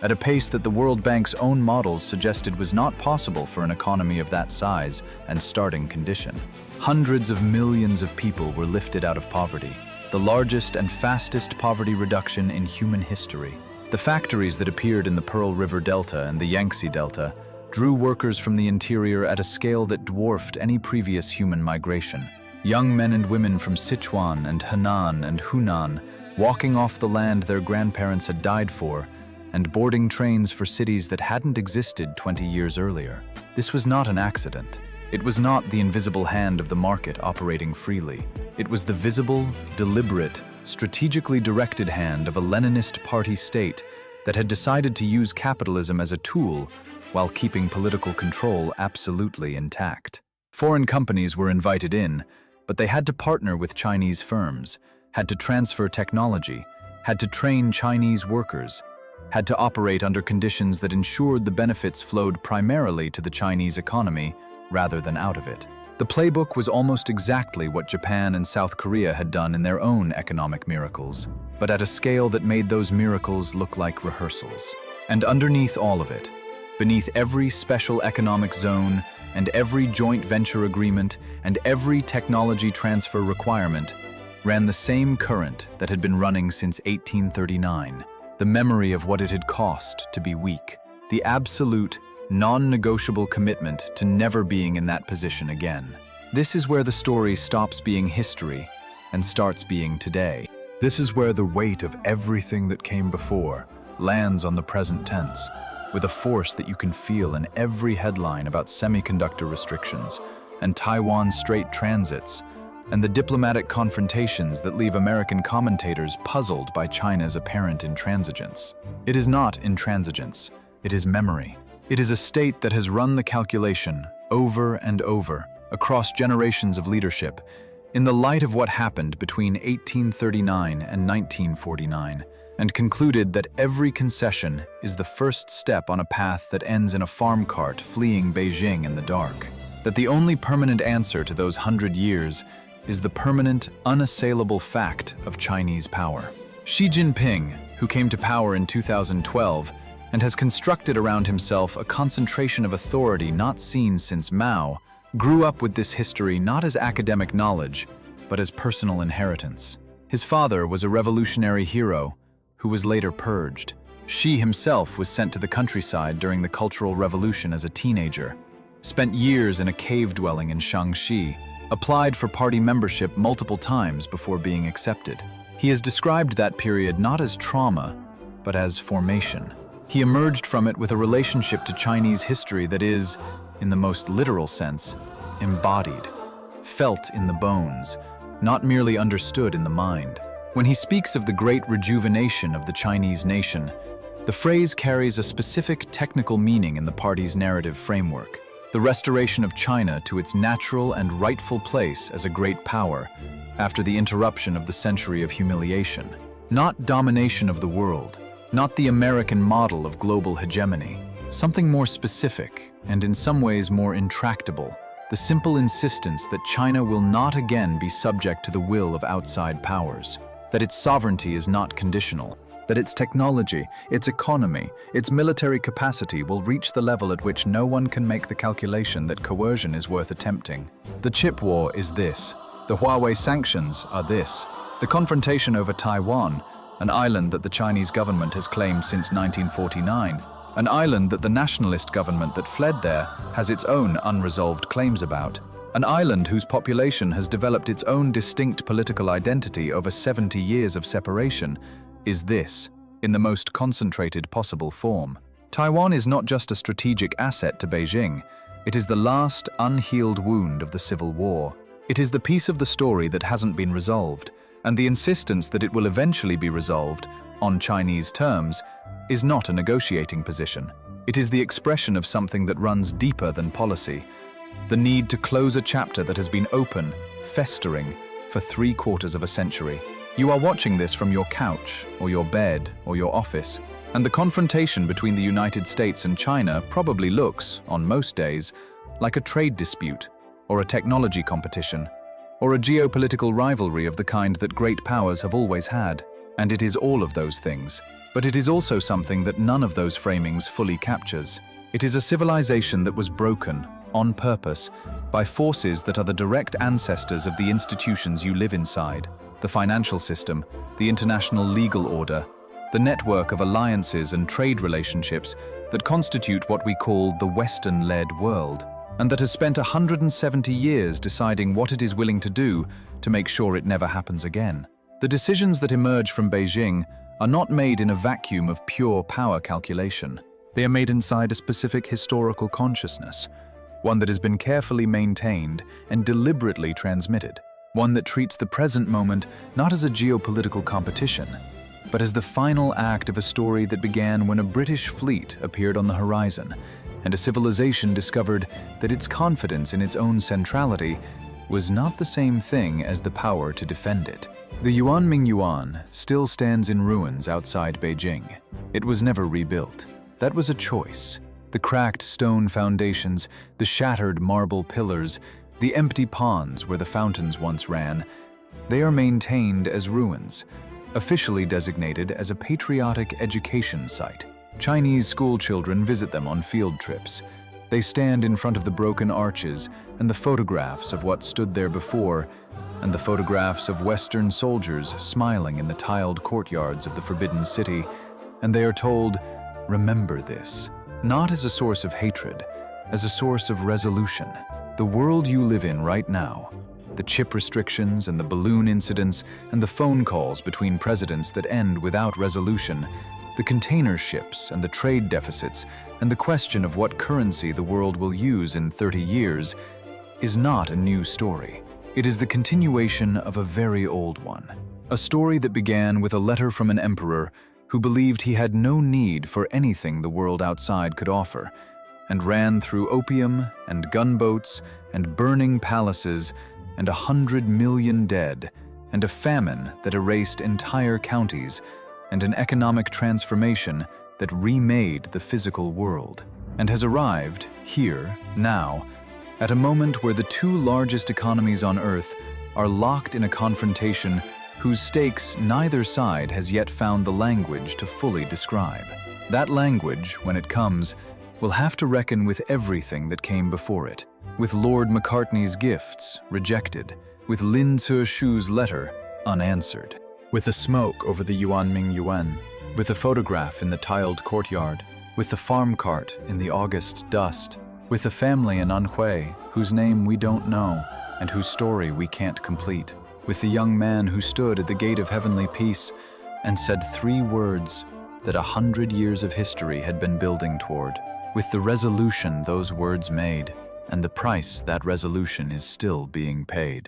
at a pace that the World Bank's own models suggested was not possible for an economy of that size and starting condition. Hundreds of millions of people were lifted out of poverty, the largest and fastest poverty reduction in human history. The factories that appeared in the Pearl River Delta and the Yangtze Delta drew workers from the interior at a scale that dwarfed any previous human migration. Young men and women from Sichuan and Henan and Hunan walking off the land their grandparents had died for, and boarding trains for cities that hadn't existed 20 years earlier. This was not an accident. It was not the invisible hand of the market operating freely. It was the visible, deliberate, strategically directed hand of a Leninist party state that had decided to use capitalism as a tool while keeping political control absolutely intact. Foreign companies were invited in, but they had to partner with Chinese firms, had to transfer technology, had to train Chinese workers, had to operate under conditions that ensured the benefits flowed primarily to the Chinese economy rather than out of it. The playbook was almost exactly what Japan and South Korea had done in their own economic miracles, but at a scale that made those miracles look like rehearsals. And underneath all of it, beneath every special economic zone and every joint venture agreement and every technology transfer requirement, ran the same current that had been running since 1839, the memory of what it had cost to be weak, the absolute, non-negotiable commitment to never being in that position again. This is where the story stops being history and starts being today. This is where the weight of everything that came before, lands on the present tense, with a force that you can feel in every headline about semiconductor restrictions and Taiwan's strait transits, and the diplomatic confrontations that leave American commentators puzzled by China's apparent intransigence. It is not intransigence, it is memory. It is a state that has run the calculation over and over across generations of leadership in the light of what happened between 1839 and 1949, and concluded that every concession is the first step on a path that ends in a farm cart fleeing Beijing in the dark. That the only permanent answer to those 100 years is the permanent, unassailable fact of Chinese power. Xi Jinping, who came to power in 2012 and has constructed around himself a concentration of authority not seen since Mao, grew up with this history not as academic knowledge, but as personal inheritance. His father was a revolutionary hero who was later purged. Xi himself was sent to the countryside during the Cultural Revolution as a teenager, spent years in a cave dwelling in Shaanxi, applied for party membership multiple times before being accepted. He has described that period not as trauma, but as formation. He emerged from it with a relationship to Chinese history that is, in the most literal sense, embodied, felt in the bones, not merely understood in the mind. When he speaks of the great rejuvenation of the Chinese nation, the phrase carries a specific technical meaning in the party's narrative framework: the restoration of China to its natural and rightful place as a great power after the interruption of the Century of Humiliation. Not domination of the world, not the American model of global hegemony, something more specific and in some ways more intractable: the simple insistence that China will not again be subject to the will of outside powers, that its sovereignty is not conditional, that its technology, its economy, its military capacity will reach the level at which no one can make the calculation that coercion is worth attempting. The chip war is this. The Huawei sanctions are this. The confrontation over Taiwan, an island that the Chinese government has claimed since 1949, an island that the nationalist government that fled there has its own unresolved claims about, an island whose population has developed its own distinct political identity over 70 years of separation, is this, in the most concentrated possible form. Taiwan is not just a strategic asset to Beijing, it is the last unhealed wound of the Civil War. It is the piece of the story that hasn't been resolved, and the insistence that it will eventually be resolved, on Chinese terms, is not a negotiating position. It is the expression of something that runs deeper than policy, the need to close a chapter that has been open, festering, for 3/4 of a century. You are watching this from your couch, or your bed, or your office, and the confrontation between the United States and China probably looks, on most days, like a trade dispute, or a technology competition, or a geopolitical rivalry of the kind that great powers have always had. And it is all of those things. But it is also something that none of those framings fully captures. It is a civilization that was broken, on purpose, by forces that are the direct ancestors of the institutions you live inside: the financial system, the international legal order, the network of alliances and trade relationships that constitute what we call the Western-led world, and that has spent 170 years deciding what it is willing to do to make sure it never happens again. The decisions that emerge from Beijing are not made in a vacuum of pure power calculation. They are made inside a specific historical consciousness, one that has been carefully maintained and deliberately transmitted, one that treats the present moment not as a geopolitical competition, but as the final act of a story that began when a British fleet appeared on the horizon, and a civilization discovered that its confidence in its own centrality was not the same thing as the power to defend it. The Yuanmingyuan still stands in ruins outside Beijing. It was never rebuilt. That was a choice. The cracked stone foundations, the shattered marble pillars, the empty ponds where the fountains once ran, they are maintained as ruins, officially designated as a patriotic education site. Chinese school children visit them on field trips. They stand in front of the broken arches and the photographs of what stood there before, and the photographs of Western soldiers smiling in the tiled courtyards of the Forbidden City, and they are told, remember this, not as a source of hatred, as a source of resolution. The world you live in right now, the chip restrictions and the balloon incidents and the phone calls between presidents that end without resolution, the container ships and the trade deficits, and the question of what currency the world will use in 30 years is not a new story. It is the continuation of a very old one. A story that began with a letter from an emperor who believed he had no need for anything the world outside could offer, and ran through opium and gunboats and burning palaces and 100 million dead, and a famine that erased entire counties, and an economic transformation that remade the physical world, and has arrived here, now, at a moment where the two largest economies on Earth are locked in a confrontation whose stakes neither side has yet found the language to fully describe. That language, when it comes, will have to reckon with everything that came before it, with Lord Macartney's gifts rejected, with Lin Zexu's letter unanswered, with the smoke over the Yuanmingyuan, with the photograph in the tiled courtyard, with the farm cart in the August dust, with the family in Anhui whose name we don't know and whose story we can't complete, with the young man who stood at the gate of heavenly peace and said 3 words that 100 years of history had been building toward, with the resolution those words made and the price that resolution is still being paid.